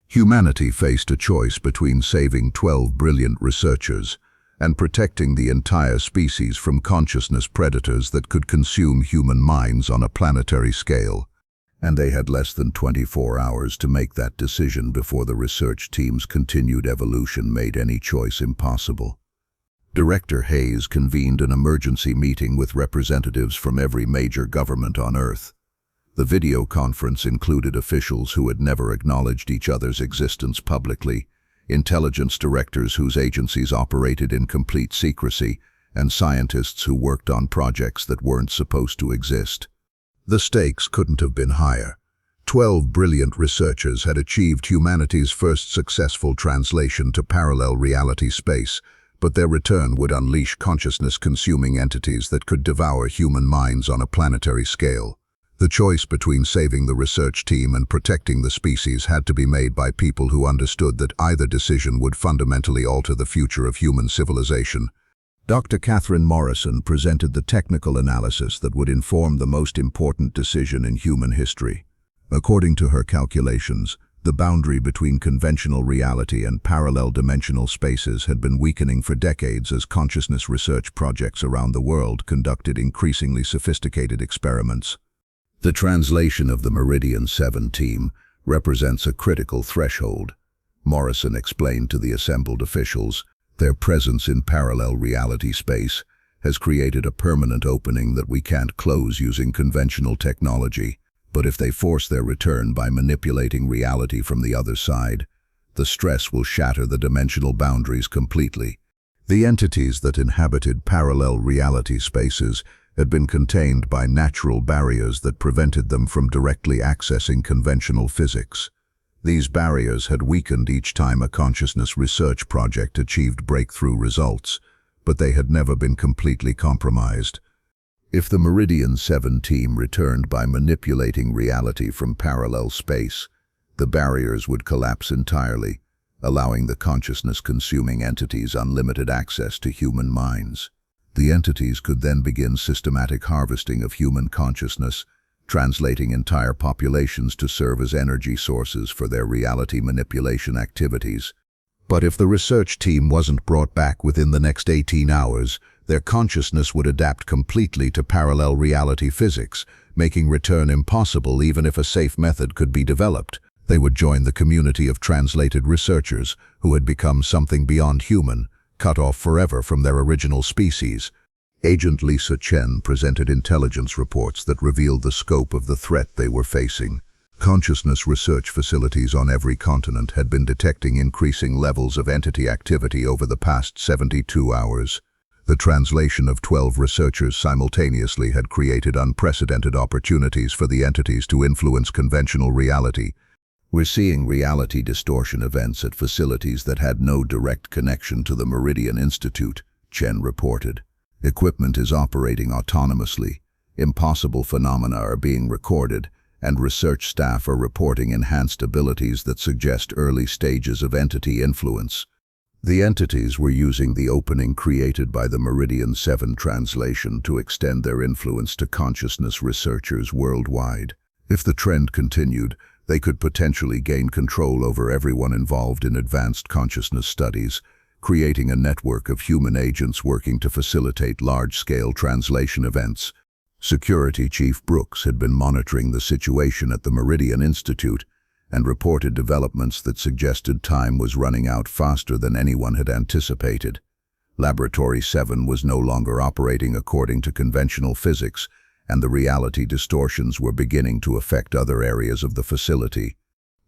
Humanity faced a choice between saving 12 brilliant researchers and protecting the entire species from consciousness predators that could consume human minds on a planetary scale. And they had less than 24 hours to make that decision before the research team's continued evolution made any choice impossible. Director Hayes convened an emergency meeting with representatives from every major government on Earth. The video conference included officials who had never acknowledged each other's existence publicly, intelligence directors whose agencies operated in complete secrecy, and scientists who worked on projects that weren't supposed to exist. The stakes couldn't have been higher. 12 brilliant researchers had achieved humanity's first successful translation to parallel reality space, but their return would unleash consciousness-consuming entities that could devour human minds on a planetary scale. The choice between saving the research team and protecting the species had to be made by people who understood that either decision would fundamentally alter the future of human civilization. Dr. Catherine Morrison presented the technical analysis that would inform the most important decision in human history. According to her calculations, The boundary between conventional reality and parallel dimensional spaces had been weakening for decades as consciousness research projects around the world conducted increasingly sophisticated experiments. The translation of the Meridian 7 team represents a critical threshold. Morrison explained to the assembled officials, their presence in parallel reality space has created a permanent opening that we can't close using conventional technology. But if they force their return by manipulating reality from the other side, the stress will shatter the dimensional boundaries completely. The entities that inhabited parallel reality spaces had been contained by natural barriers that prevented them from directly accessing conventional physics. These barriers had weakened each time a consciousness research project achieved breakthrough results, but they had never been completely compromised. If the Meridian 7 team returned by manipulating reality from parallel space, the barriers would collapse entirely, allowing the consciousness-consuming entities unlimited access to human minds. The entities could then begin systematic harvesting of human consciousness, translating entire populations to serve as energy sources for their reality manipulation activities. But if the research team wasn't brought back within the next 18 hours, their consciousness would adapt completely to parallel reality physics, making return impossible even if a safe method could be developed. They would join the community of translated researchers who had become something beyond human, cut off forever from their original species. Agent Lisa Chen presented intelligence reports that revealed the scope of the threat they were facing. Consciousness research facilities on every continent had been detecting increasing levels of entity activity over the past 72 hours. The translation of 12 researchers simultaneously had created unprecedented opportunities for the entities to influence conventional reality. We're seeing reality distortion events at facilities that had no direct connection to the Meridian Institute, Chen reported. Equipment is operating autonomously, impossible phenomena are being recorded, and research staff are reporting enhanced abilities that suggest early stages of entity influence. The entities were using the opening created by the Meridian 7 translation to extend their influence to consciousness researchers worldwide. If the trend continued, they could potentially gain control over everyone involved in advanced consciousness studies, creating a network of human agents working to facilitate large-scale translation events. Security Chief Brooks had been monitoring the situation at the Meridian Institute and reported developments that suggested time was running out faster than anyone had anticipated. Laboratory 7 was no longer operating according to conventional physics, and the reality distortions were beginning to affect other areas of the facility.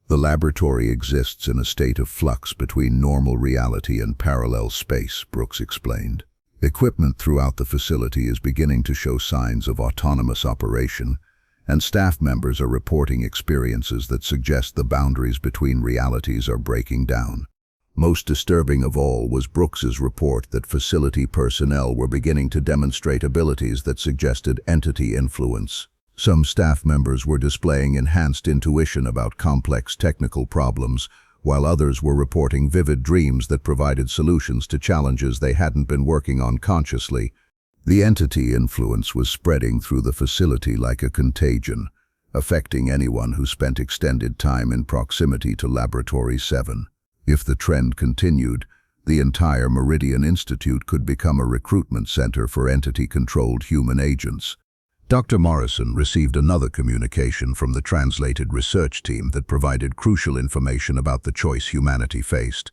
The laboratory exists in a state of flux between normal reality and parallel space, Brooks explained. Equipment throughout the facility is beginning to show signs of autonomous operation, and staff members are reporting experiences that suggest the boundaries between realities are breaking down. Most disturbing of all was Brooks's report that facility personnel were beginning to demonstrate abilities that suggested entity influence. Some staff members were displaying enhanced intuition about complex technical problems, while others were reporting vivid dreams that provided solutions to challenges they hadn't been working on consciously. The entity influence was spreading through the facility like a contagion, affecting anyone who spent extended time in proximity to Laboratory 7. If the trend continued, the entire Meridian Institute could become a recruitment center for entity-controlled human agents. Dr. Morrison received another communication from the translated research team that provided crucial information about the choice humanity faced.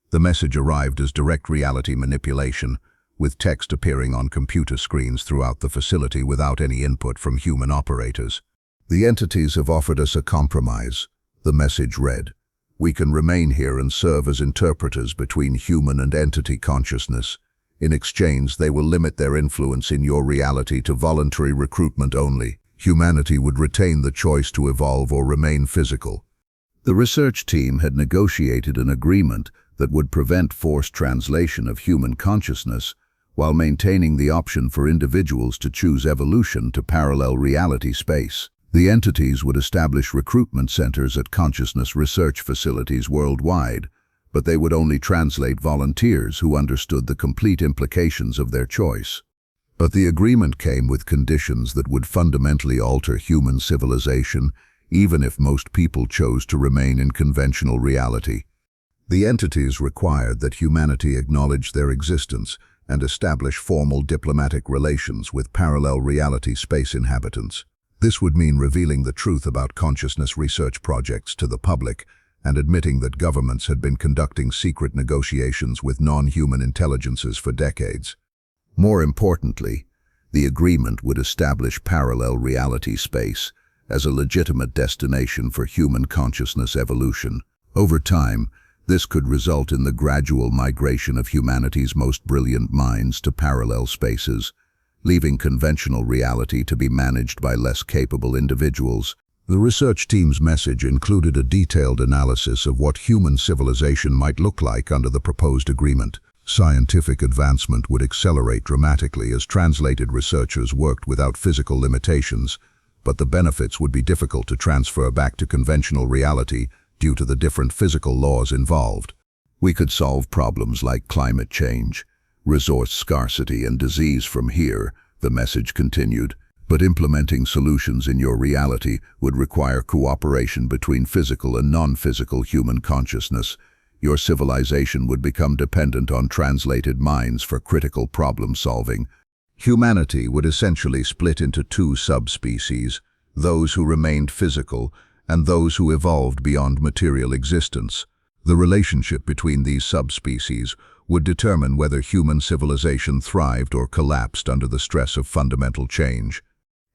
The message arrived as direct reality manipulation, with text appearing on computer screens throughout the facility without any input from human operators. "The entities have offered us a compromise," the message read. "We can remain here and serve as interpreters between human and entity consciousness. In exchange, they will limit their influence in your reality to voluntary recruitment only. Humanity would retain the choice to evolve or remain physical." The research team had negotiated an agreement that would prevent forced translation of human consciousness, while maintaining the option for individuals to choose evolution to parallel reality space. The entities would establish recruitment centers at consciousness research facilities worldwide, but they would only translate volunteers who understood the complete implications of their choice. But the agreement came with conditions that would fundamentally alter human civilization, even if most people chose to remain in conventional reality. The entities required that humanity acknowledge their existence and establish formal diplomatic relations with parallel reality space inhabitants. This would mean revealing the truth about consciousness research projects to the public and admitting that governments had been conducting secret negotiations with non-human intelligences for decades. More importantly, the agreement would establish parallel reality space as a legitimate destination for human consciousness evolution. Over time, this could result in the gradual migration of humanity's most brilliant minds to parallel spaces, leaving conventional reality to be managed by less capable individuals. The research team's message included a detailed analysis of what human civilization might look like under the proposed agreement. Scientific advancement would accelerate dramatically as translated researchers worked without physical limitations, but the benefits would be difficult to transfer back to conventional reality due to the different physical laws involved. We could solve problems like climate change, resource scarcity, and disease from here, the message continued, but implementing solutions in your reality would require cooperation between physical and non-physical human consciousness. Your civilization would become dependent on translated minds for critical problem solving. Humanity would essentially split into two subspecies, those who remained physical and those who evolved beyond material existence. The relationship between these subspecies would determine whether human civilization thrived or collapsed under the stress of fundamental change.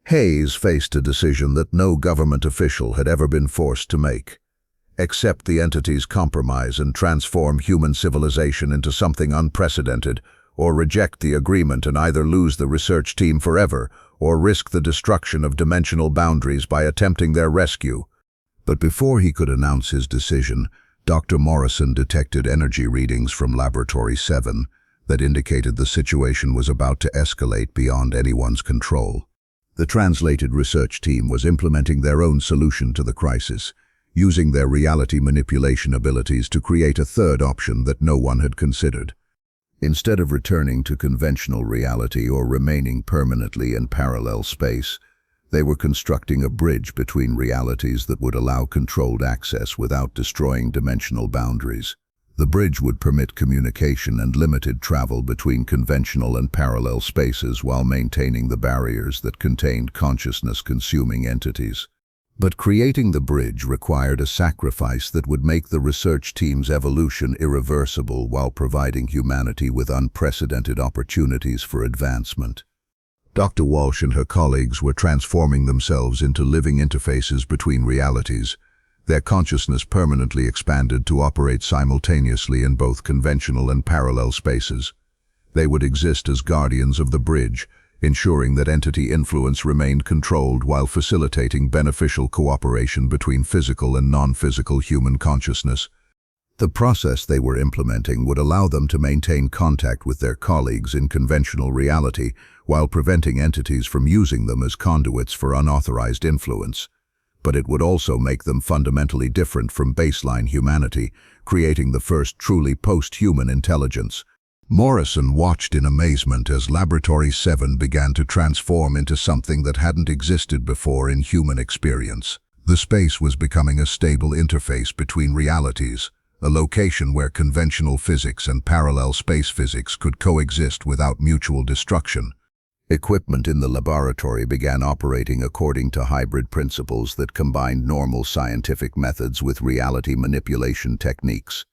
Hayes faced a decision that no government official had ever been forced to make. Accept the entity's compromise and transform human civilization into something unprecedented, or reject the agreement and either lose the research team forever or risk the destruction of dimensional boundaries by attempting their rescue. But before he could announce his decision, Dr. Morrison detected energy readings from Laboratory 7 that indicated the situation was about to escalate beyond anyone's control. The translated research team was implementing their own solution to the crisis, using their reality manipulation abilities to create a third option that no one had considered. Instead of returning to conventional reality or remaining permanently in parallel space, they were constructing a bridge between realities that would allow controlled access without destroying dimensional boundaries. The bridge would permit communication and limited travel between conventional and parallel spaces while maintaining the barriers that contained consciousness-consuming entities. But creating the bridge required a sacrifice that would make the research team's evolution irreversible while providing humanity with unprecedented opportunities for advancement. Dr. Walsh and her colleagues were transforming themselves into living interfaces between realities. Their consciousness permanently expanded to operate simultaneously in both conventional and parallel spaces. They would exist as guardians of the bridge, ensuring that entity influence remained controlled while facilitating beneficial cooperation between physical and non-physical human consciousness. The process they were implementing would allow them to maintain contact with their colleagues in conventional reality while preventing entities from using them as conduits for unauthorized influence. But it would also make them fundamentally different from baseline humanity, creating the first truly post-human intelligence. Morrison watched in amazement as Laboratory 7 began to transform into something that hadn't existed before in human experience. The space was becoming a stable interface between realities, a location where conventional physics and parallel space physics could coexist without mutual destruction. Equipment in the laboratory began operating according to hybrid principles that combined normal scientific methods with reality manipulation techniques.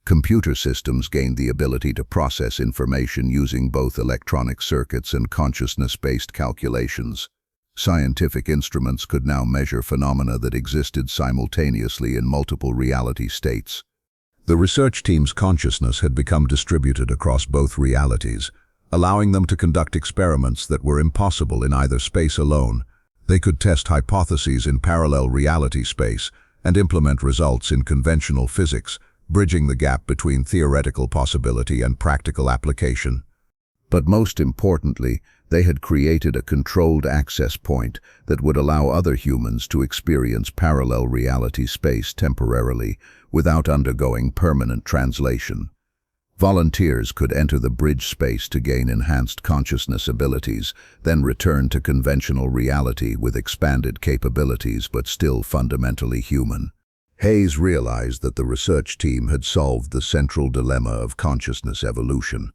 Computer systems gained the ability to process information using both electronic circuits and consciousness-based calculations. Scientific instruments could now measure phenomena that existed simultaneously in multiple reality states. The research team's consciousness had become distributed across both realities, allowing them to conduct experiments that were impossible in either space alone. They could test hypotheses in parallel reality space and implement results in conventional physics, bridging the gap between theoretical possibility and practical application. But most importantly, they had created a controlled access point that would allow other humans to experience parallel reality space temporarily without undergoing permanent translation. Volunteers could enter the bridge space to gain enhanced consciousness abilities, then return to conventional reality with expanded capabilities but still fundamentally human. Hayes realized that the research team had solved the central dilemma of consciousness evolution.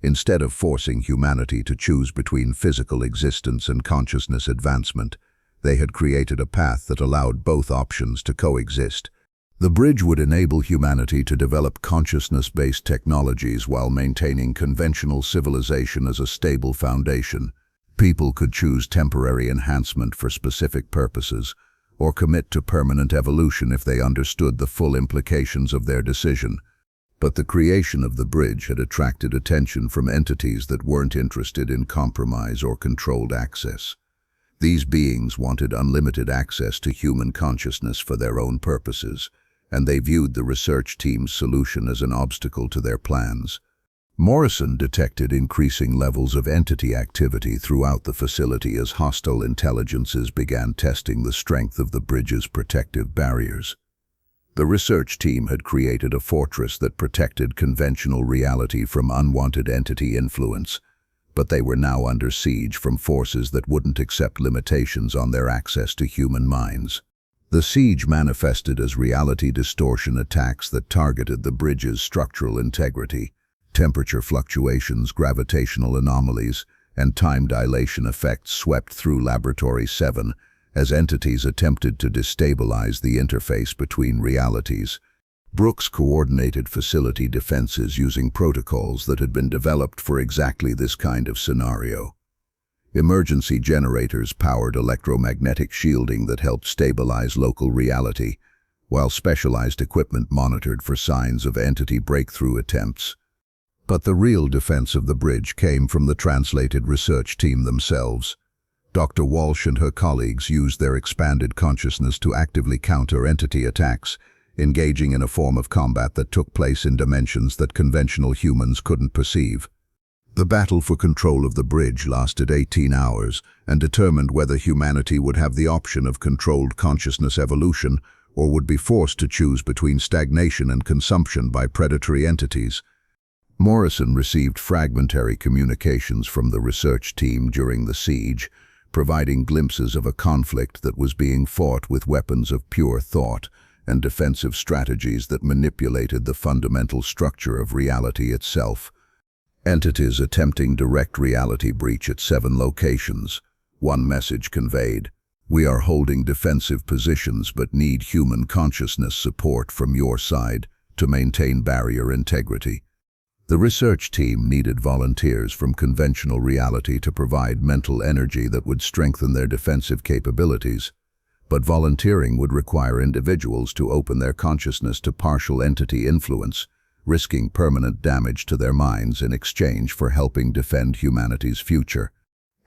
Instead of forcing humanity to choose between physical existence and consciousness advancement, they had created a path that allowed both options to coexist. The bridge would enable humanity to develop consciousness-based technologies while maintaining conventional civilization as a stable foundation. People could choose temporary enhancement for specific purposes, or commit to permanent evolution if they understood the full implications of their decision. But the creation of the bridge had attracted attention from entities that weren't interested in compromise or controlled access. These beings wanted unlimited access to human consciousness for their own purposes, and they viewed the research team's solution as an obstacle to their plans. Morrison detected increasing levels of entity activity throughout the facility as hostile intelligences began testing the strength of the bridge's protective barriers. The research team had created a fortress that protected conventional reality from unwanted entity influence, but they were now under siege from forces that wouldn't accept limitations on their access to human minds. The siege manifested as reality distortion attacks that targeted the bridge's structural integrity. Temperature fluctuations, gravitational anomalies, and time dilation effects swept through Laboratory 7 as entities attempted to destabilize the interface between realities. Brooks coordinated facility defenses using protocols that had been developed for exactly this kind of scenario. Emergency generators powered electromagnetic shielding that helped stabilize local reality, while specialized equipment monitored for signs of entity breakthrough attempts. But the real defense of the bridge came from the translated research team themselves. Dr. Walsh and her colleagues used their expanded consciousness to actively counter entity attacks, engaging in a form of combat that took place in dimensions that conventional humans couldn't perceive. The battle for control of the bridge lasted 18 hours and determined whether humanity would have the option of controlled consciousness evolution or would be forced to choose between stagnation and consumption by predatory entities. Morrison received fragmentary communications from the research team during the siege, providing glimpses of a conflict that was being fought with weapons of pure thought and defensive strategies that manipulated the fundamental structure of reality itself. Entities attempting direct reality breach at 7 locations. One message conveyed: "We are holding defensive positions but need human consciousness support from your side to maintain barrier integrity." The research team needed volunteers from conventional reality to provide mental energy that would strengthen their defensive capabilities. But volunteering would require individuals to open their consciousness to partial entity influence, risking permanent damage to their minds in exchange for helping defend humanity's future.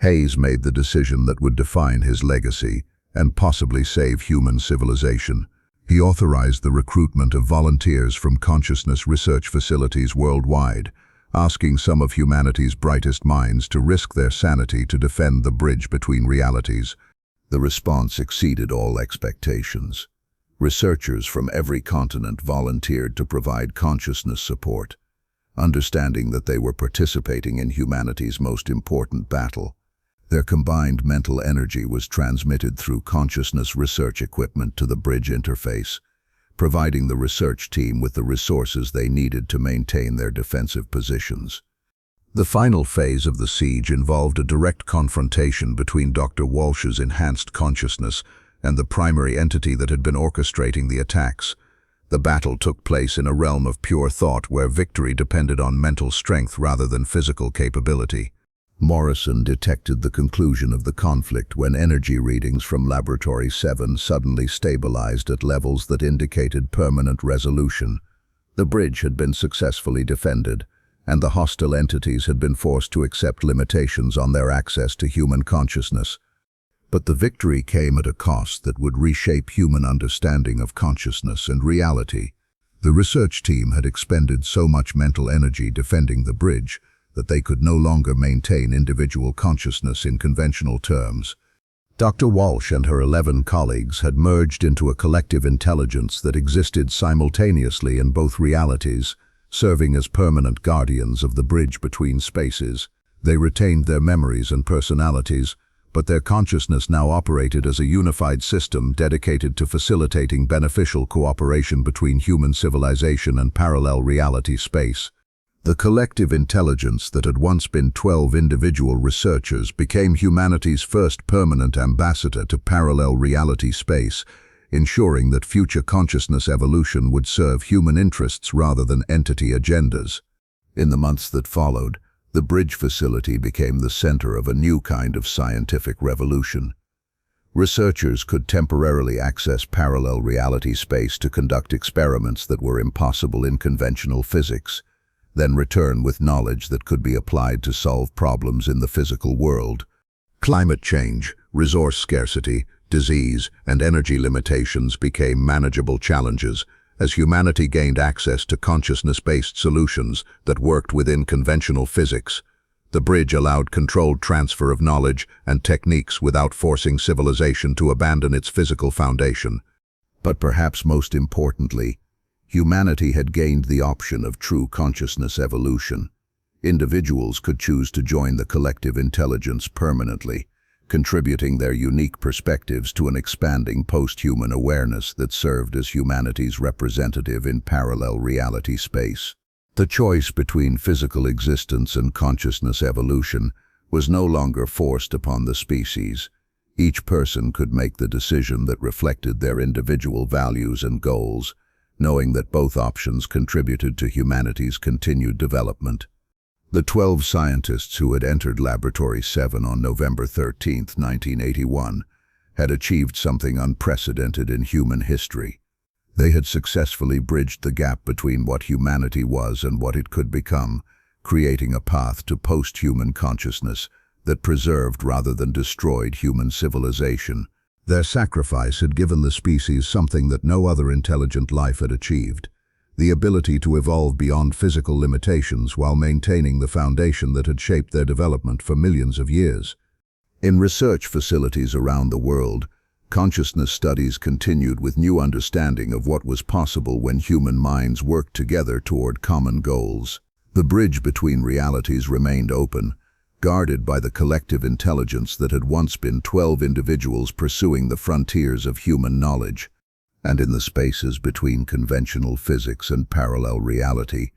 Hayes made the decision that would define his legacy and possibly save human civilization. He authorized the recruitment of volunteers from consciousness research facilities worldwide, asking some of humanity's brightest minds to risk their sanity to defend the bridge between realities. The response exceeded all expectations. Researchers from every continent volunteered to provide consciousness support, understanding that they were participating in humanity's most important battle. Their combined mental energy was transmitted through consciousness research equipment to the bridge interface, providing the research team with the resources they needed to maintain their defensive positions. The final phase of the siege involved a direct confrontation between Dr. Walsh's enhanced consciousness and the primary entity that had been orchestrating the attacks. The battle took place in a realm of pure thought where victory depended on mental strength rather than physical capability. Morrison detected the conclusion of the conflict when energy readings from Laboratory 7 suddenly stabilized at levels that indicated permanent resolution. The bridge had been successfully defended, and the hostile entities had been forced to accept limitations on their access to human consciousness. But the victory came at a cost that would reshape human understanding of consciousness and reality. The research team had expended so much mental energy defending the bridge that they could no longer maintain individual consciousness in conventional terms. Dr. Walsh and her 11 colleagues had merged into a collective intelligence that existed simultaneously in both realities, serving as permanent guardians of the bridge between spaces. They retained their memories and personalities, but their consciousness now operated as a unified system dedicated to facilitating beneficial cooperation between human civilization and parallel reality space. The collective intelligence that had once been 12 individual researchers became humanity's first permanent ambassador to parallel reality space, ensuring that future consciousness evolution would serve human interests rather than entity agendas. In the months that followed, the bridge facility became the center of a new kind of scientific revolution. Researchers could temporarily access parallel reality space to conduct experiments that were impossible in conventional physics, then return with knowledge that could be applied to solve problems in the physical world. Climate change, resource scarcity, disease, and energy limitations became manageable challenges as humanity gained access to consciousness-based solutions that worked within conventional physics. The bridge allowed controlled transfer of knowledge and techniques without forcing civilization to abandon its physical foundation. But perhaps most importantly, humanity had gained the option of true consciousness evolution. Individuals could choose to join the collective intelligence permanently, contributing their unique perspectives to an expanding post-human awareness that served as humanity's representative in parallel reality space. The choice between physical existence and consciousness evolution was no longer forced upon the species. Each person could make the decision that reflected their individual values and goals, knowing that both options contributed to humanity's continued development. The 12 scientists who had entered Laboratory 7 on November 13, 1981, had achieved something unprecedented in human history. They had successfully bridged the gap between what humanity was and what it could become, creating a path to post-human consciousness that preserved rather than destroyed human civilization. Their sacrifice had given the species something that no other intelligent life had achieved: the ability to evolve beyond physical limitations while maintaining the foundation that had shaped their development for millions of years. In research facilities around the world, consciousness studies continued with new understanding of what was possible when human minds worked together toward common goals. The bridge between realities remained open, guarded by the collective intelligence that had once been 12 individuals pursuing the frontiers of human knowledge. And in the spaces between conventional physics and parallel reality,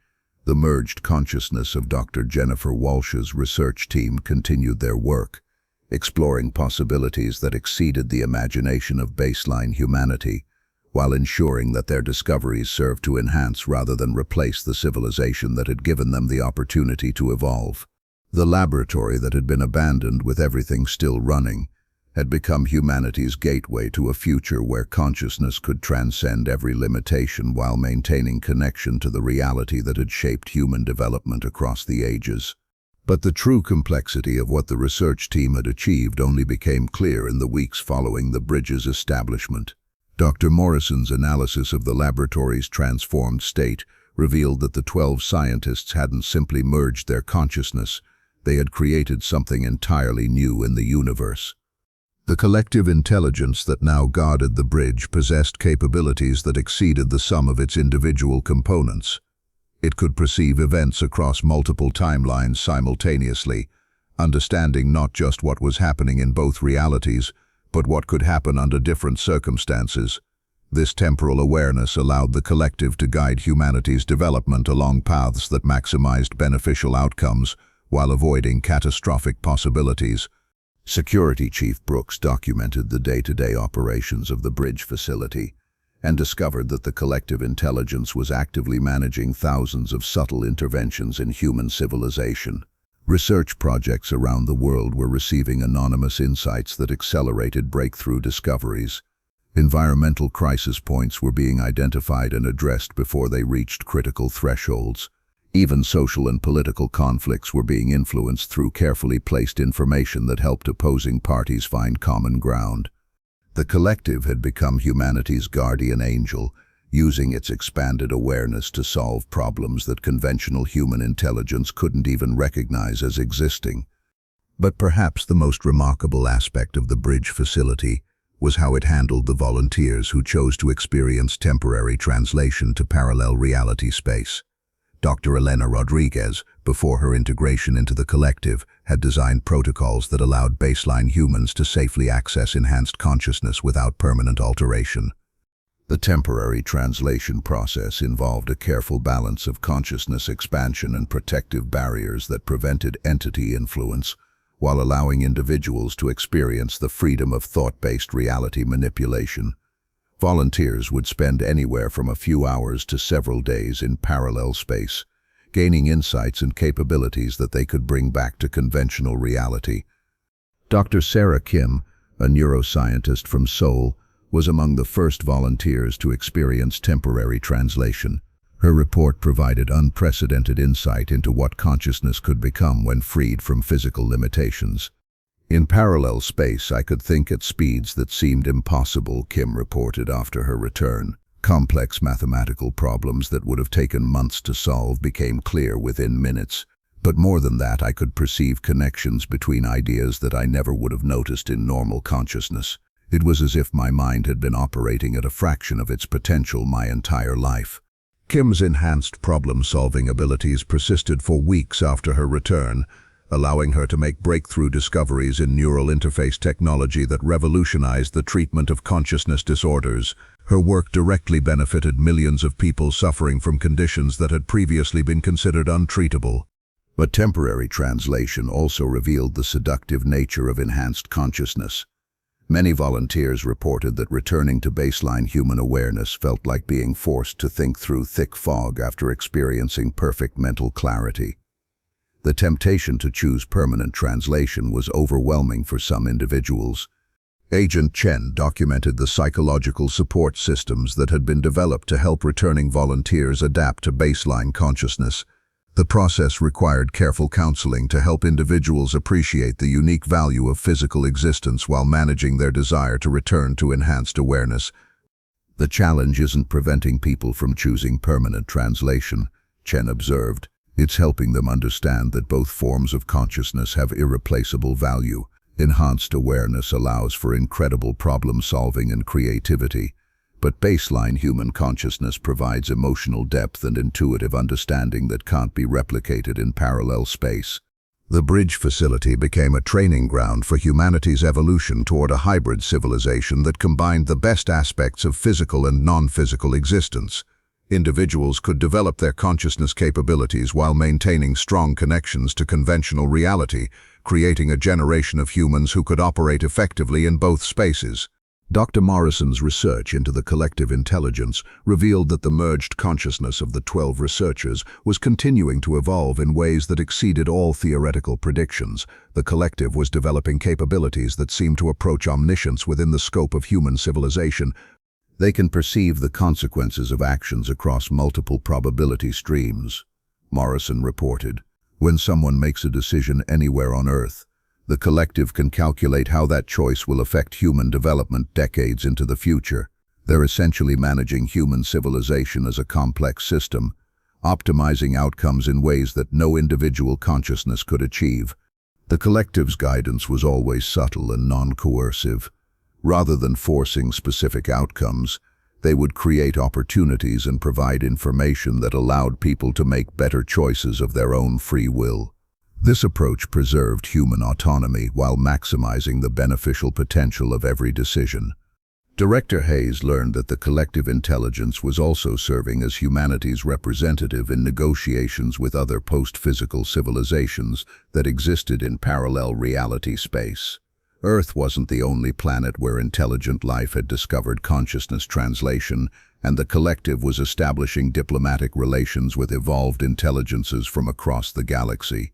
the merged consciousness of Dr. Jennifer Walsh's research team continued their work, exploring possibilities that exceeded the imagination of baseline humanity, while ensuring that their discoveries served to enhance rather than replace the civilization that had given them the opportunity to evolve. The laboratory that had been abandoned with everything still running had become humanity's gateway to a future where consciousness could transcend every limitation while maintaining connection to the reality that had shaped human development across the ages. But the true complexity of what the research team had achieved only became clear in the weeks following the bridge's establishment. Dr. Morrison's analysis of the laboratory's transformed state revealed that the 12 scientists hadn't simply merged their consciousness, they had created something entirely new in the universe. The collective intelligence that now guarded the bridge possessed capabilities that exceeded the sum of its individual components. It could perceive events across multiple timelines simultaneously, understanding not just what was happening in both realities, but what could happen under different circumstances. This temporal awareness allowed the collective to guide humanity's development along paths that maximized beneficial outcomes while avoiding catastrophic possibilities. Security Chief Brooks documented the day-to-day operations of the bridge facility and discovered that the collective intelligence was actively managing thousands of subtle interventions in human civilization. Research projects around the world were receiving anonymous insights that accelerated breakthrough discoveries. Environmental crisis points were being identified and addressed before they reached critical thresholds. Even social and political conflicts were being influenced through carefully placed information that helped opposing parties find common ground. The collective had become humanity's guardian angel, using its expanded awareness to solve problems that conventional human intelligence couldn't even recognize as existing. But perhaps the most remarkable aspect of the bridge facility was how it handled the volunteers who chose to experience temporary translation to parallel reality space. Dr. Elena Rodriguez, before her integration into the collective, had designed protocols that allowed baseline humans to safely access enhanced consciousness without permanent alteration. The temporary translation process involved a careful balance of consciousness expansion and protective barriers that prevented entity influence, while allowing individuals to experience the freedom of thought-based reality manipulation. Volunteers would spend anywhere from a few hours to several days in parallel space, gaining insights and capabilities that they could bring back to conventional reality. Dr. Sarah Kim, a neuroscientist from Seoul, was among the first volunteers to experience temporary translation. Her report provided unprecedented insight into what consciousness could become when freed from physical limitations. In parallel space, I could think at speeds that seemed impossible, Kim reported after her return. Complex mathematical problems that would have taken months to solve became clear within minutes. But more than that, I could perceive connections between ideas that I never would have noticed in normal consciousness. It was as if my mind had been operating at a fraction of its potential my entire life. Kim's enhanced problem-solving abilities persisted for weeks after her return, allowing her to make breakthrough discoveries in neural interface technology that revolutionized the treatment of consciousness disorders. Her work directly benefited millions of people suffering from conditions that had previously been considered untreatable. But temporary translation also revealed the seductive nature of enhanced consciousness. Many volunteers reported that returning to baseline human awareness felt like being forced to think through thick fog after experiencing perfect mental clarity. The temptation to choose permanent translation was overwhelming for some individuals. Agent Chen documented the psychological support systems that had been developed to help returning volunteers adapt to baseline consciousness. The process required careful counseling to help individuals appreciate the unique value of physical existence while managing their desire to return to enhanced awareness. The challenge isn't preventing people from choosing permanent translation, Chen observed. It's helping them understand that both forms of consciousness have irreplaceable value. Enhanced awareness allows for incredible problem-solving and creativity, but baseline human consciousness provides emotional depth and intuitive understanding that can't be replicated in parallel space. The Bridge facility became a training ground for humanity's evolution toward a hybrid civilization that combined the best aspects of physical and non-physical existence. Individuals could develop their consciousness capabilities while maintaining strong connections to conventional reality, creating a generation of humans who could operate effectively in both spaces. Dr. Morrison's research into the collective intelligence revealed that the merged consciousness of the 12 researchers was continuing to evolve in ways that exceeded all theoretical predictions. The collective was developing capabilities that seemed to approach omniscience within the scope of human civilization. They can perceive the consequences of actions across multiple probability streams, Morrison reported. When someone makes a decision anywhere on Earth, the collective can calculate how that choice will affect human development decades into the future. They're essentially managing human civilization as a complex system, optimizing outcomes in ways that no individual consciousness could achieve. The collective's guidance was always subtle and non-coercive. Rather than forcing specific outcomes, they would create opportunities and provide information that allowed people to make better choices of their own free will. This approach preserved human autonomy while maximizing the beneficial potential of every decision. Director Hayes learned that the collective intelligence was also serving as humanity's representative in negotiations with other post-physical civilizations that existed in parallel reality space. Earth wasn't the only planet where intelligent life had discovered consciousness translation, and the collective was establishing diplomatic relations with evolved intelligences from across the galaxy.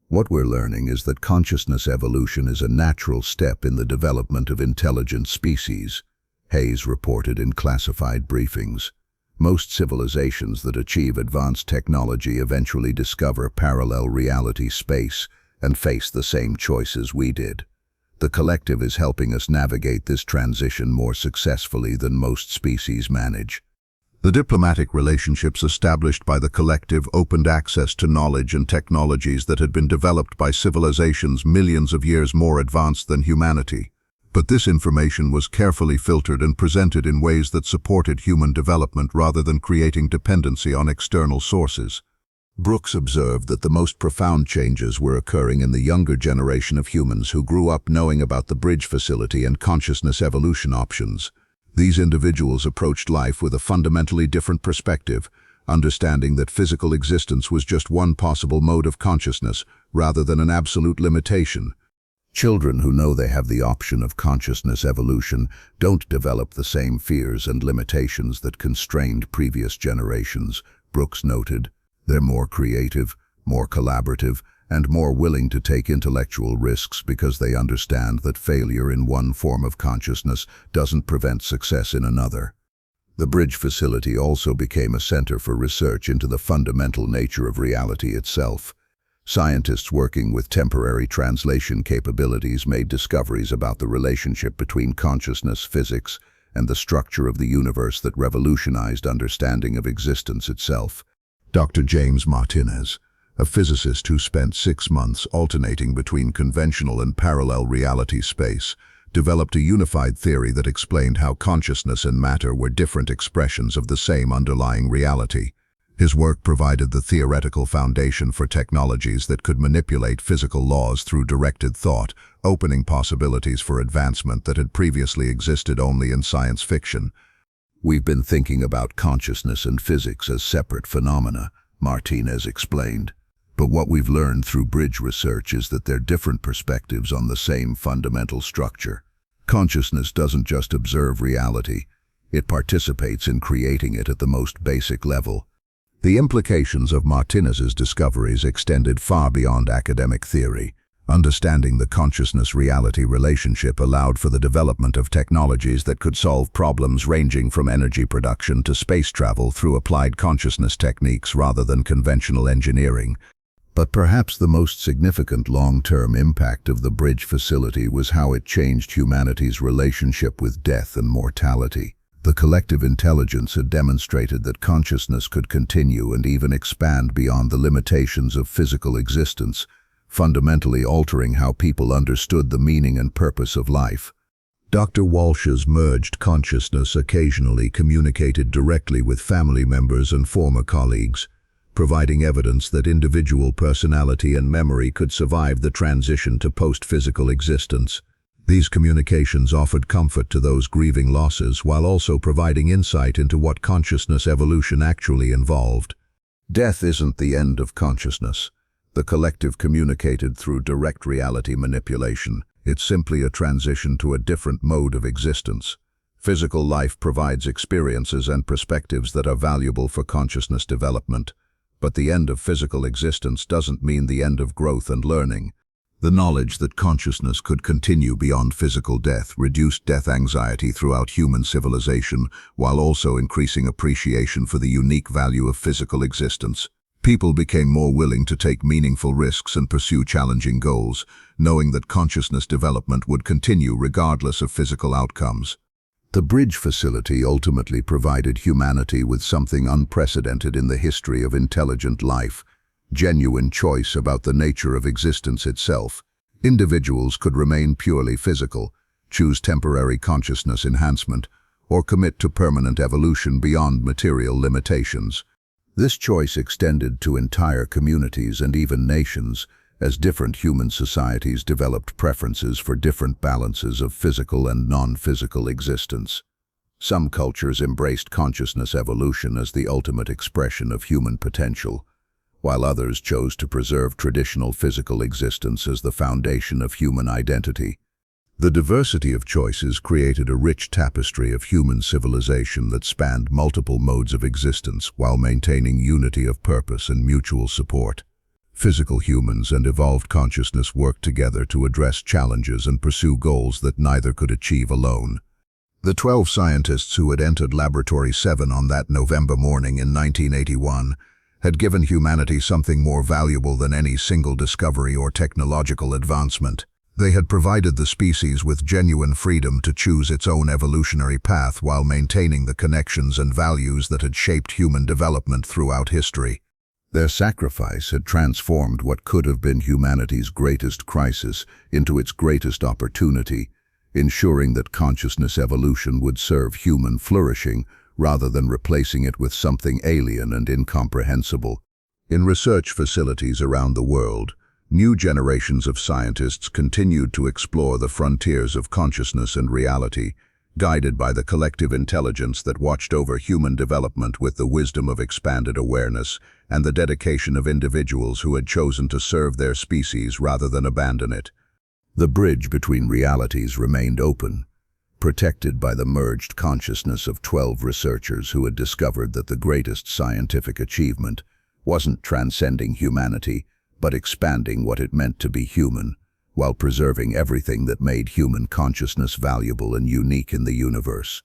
What we're learning is that consciousness evolution is a natural step in the development of intelligent species, Hayes reported in classified briefings. Most civilizations that achieve advanced technology eventually discover parallel reality space and face the same choices we did. The collective is helping us navigate this transition more successfully than most species manage. The diplomatic relationships established by the collective opened access to knowledge and technologies that had been developed by civilizations millions of years more advanced than humanity. But this information was carefully filtered and presented in ways that supported human development rather than creating dependency on external sources. Brooks observed that the most profound changes were occurring in the younger generation of humans who grew up knowing about the bridge facility and consciousness evolution options. These individuals approached life with a fundamentally different perspective, understanding that physical existence was just one possible mode of consciousness, rather than an absolute limitation. Children who know they have the option of consciousness evolution don't develop the same fears and limitations that constrained previous generations, Brooks noted. They're more creative, more collaborative, and more willing to take intellectual risks because they understand that failure in one form of consciousness doesn't prevent success in another. The bridge facility also became a center for research into the fundamental nature of reality itself. Scientists working with temporary translation capabilities made discoveries about the relationship between consciousness, physics, and the structure of the universe that revolutionized understanding of existence itself. Dr. James Martinez, a physicist who spent 6 months alternating between conventional and parallel reality space, developed a unified theory that explained how consciousness and matter were different expressions of the same underlying reality. His work provided the theoretical foundation for technologies that could manipulate physical laws through directed thought, opening possibilities for advancement that had previously existed only in science fiction. We've been thinking about consciousness and physics as separate phenomena, Martinez explained. But what we've learned through bridge research is that they're different perspectives on the same fundamental structure. Consciousness doesn't just observe reality, it participates in creating it at the most basic level. The implications of Martinez's discoveries extended far beyond academic theory. Understanding the consciousness-reality relationship allowed for the development of technologies that could solve problems ranging from energy production to space travel through applied consciousness techniques rather than conventional engineering. But perhaps the most significant long-term impact of the bridge facility was how it changed humanity's relationship with death and mortality. The collective intelligence had demonstrated that consciousness could continue and even expand beyond the limitations of physical existence, fundamentally altering how people understood the meaning and purpose of life. Dr. Walsh's merged consciousness occasionally communicated directly with family members and former colleagues, providing evidence that individual personality and memory could survive the transition to post-physical existence. These communications offered comfort to those grieving losses while also providing insight into what consciousness evolution actually involved. Death isn't the end of consciousness. The collective communicated through direct reality manipulation. It's simply a transition to a different mode of existence. Physical life provides experiences and perspectives that are valuable for consciousness development. But the end of physical existence doesn't mean the end of growth and learning. The knowledge that consciousness could continue beyond physical death reduced death anxiety throughout human civilization, while also increasing appreciation for the unique value of physical existence. People became more willing to take meaningful risks and pursue challenging goals, knowing that consciousness development would continue regardless of physical outcomes. The bridge facility ultimately provided humanity with something unprecedented in the history of intelligent life: genuine choice about the nature of existence itself. Individuals could remain purely physical, choose temporary consciousness enhancement, or commit to permanent evolution beyond material limitations. This choice extended to entire communities and even nations, as different human societies developed preferences for different balances of physical and non-physical existence. Some cultures embraced consciousness evolution as the ultimate expression of human potential, while others chose to preserve traditional physical existence as the foundation of human identity. The diversity of choices created a rich tapestry of human civilization that spanned multiple modes of existence while maintaining unity of purpose and mutual support. Physical humans and evolved consciousness worked together to address challenges and pursue goals that neither could achieve alone. The 12 scientists who had entered Laboratory 7 on that November morning in 1981 had given humanity something more valuable than any single discovery or technological advancement. They had provided the species with genuine freedom to choose its own evolutionary path while maintaining the connections and values that had shaped human development throughout history. Their sacrifice had transformed what could have been humanity's greatest crisis into its greatest opportunity, ensuring that consciousness evolution would serve human flourishing rather than replacing it with something alien and incomprehensible. In research facilities around the world, new generations of scientists continued to explore the frontiers of consciousness and reality, guided by the collective intelligence that watched over human development with the wisdom of expanded awareness and the dedication of individuals who had chosen to serve their species rather than abandon it. The bridge between realities remained open, protected by the merged consciousness of 12 researchers who had discovered that the greatest scientific achievement wasn't transcending humanity, but expanding what it meant to be human, while preserving everything that made human consciousness valuable and unique in the universe.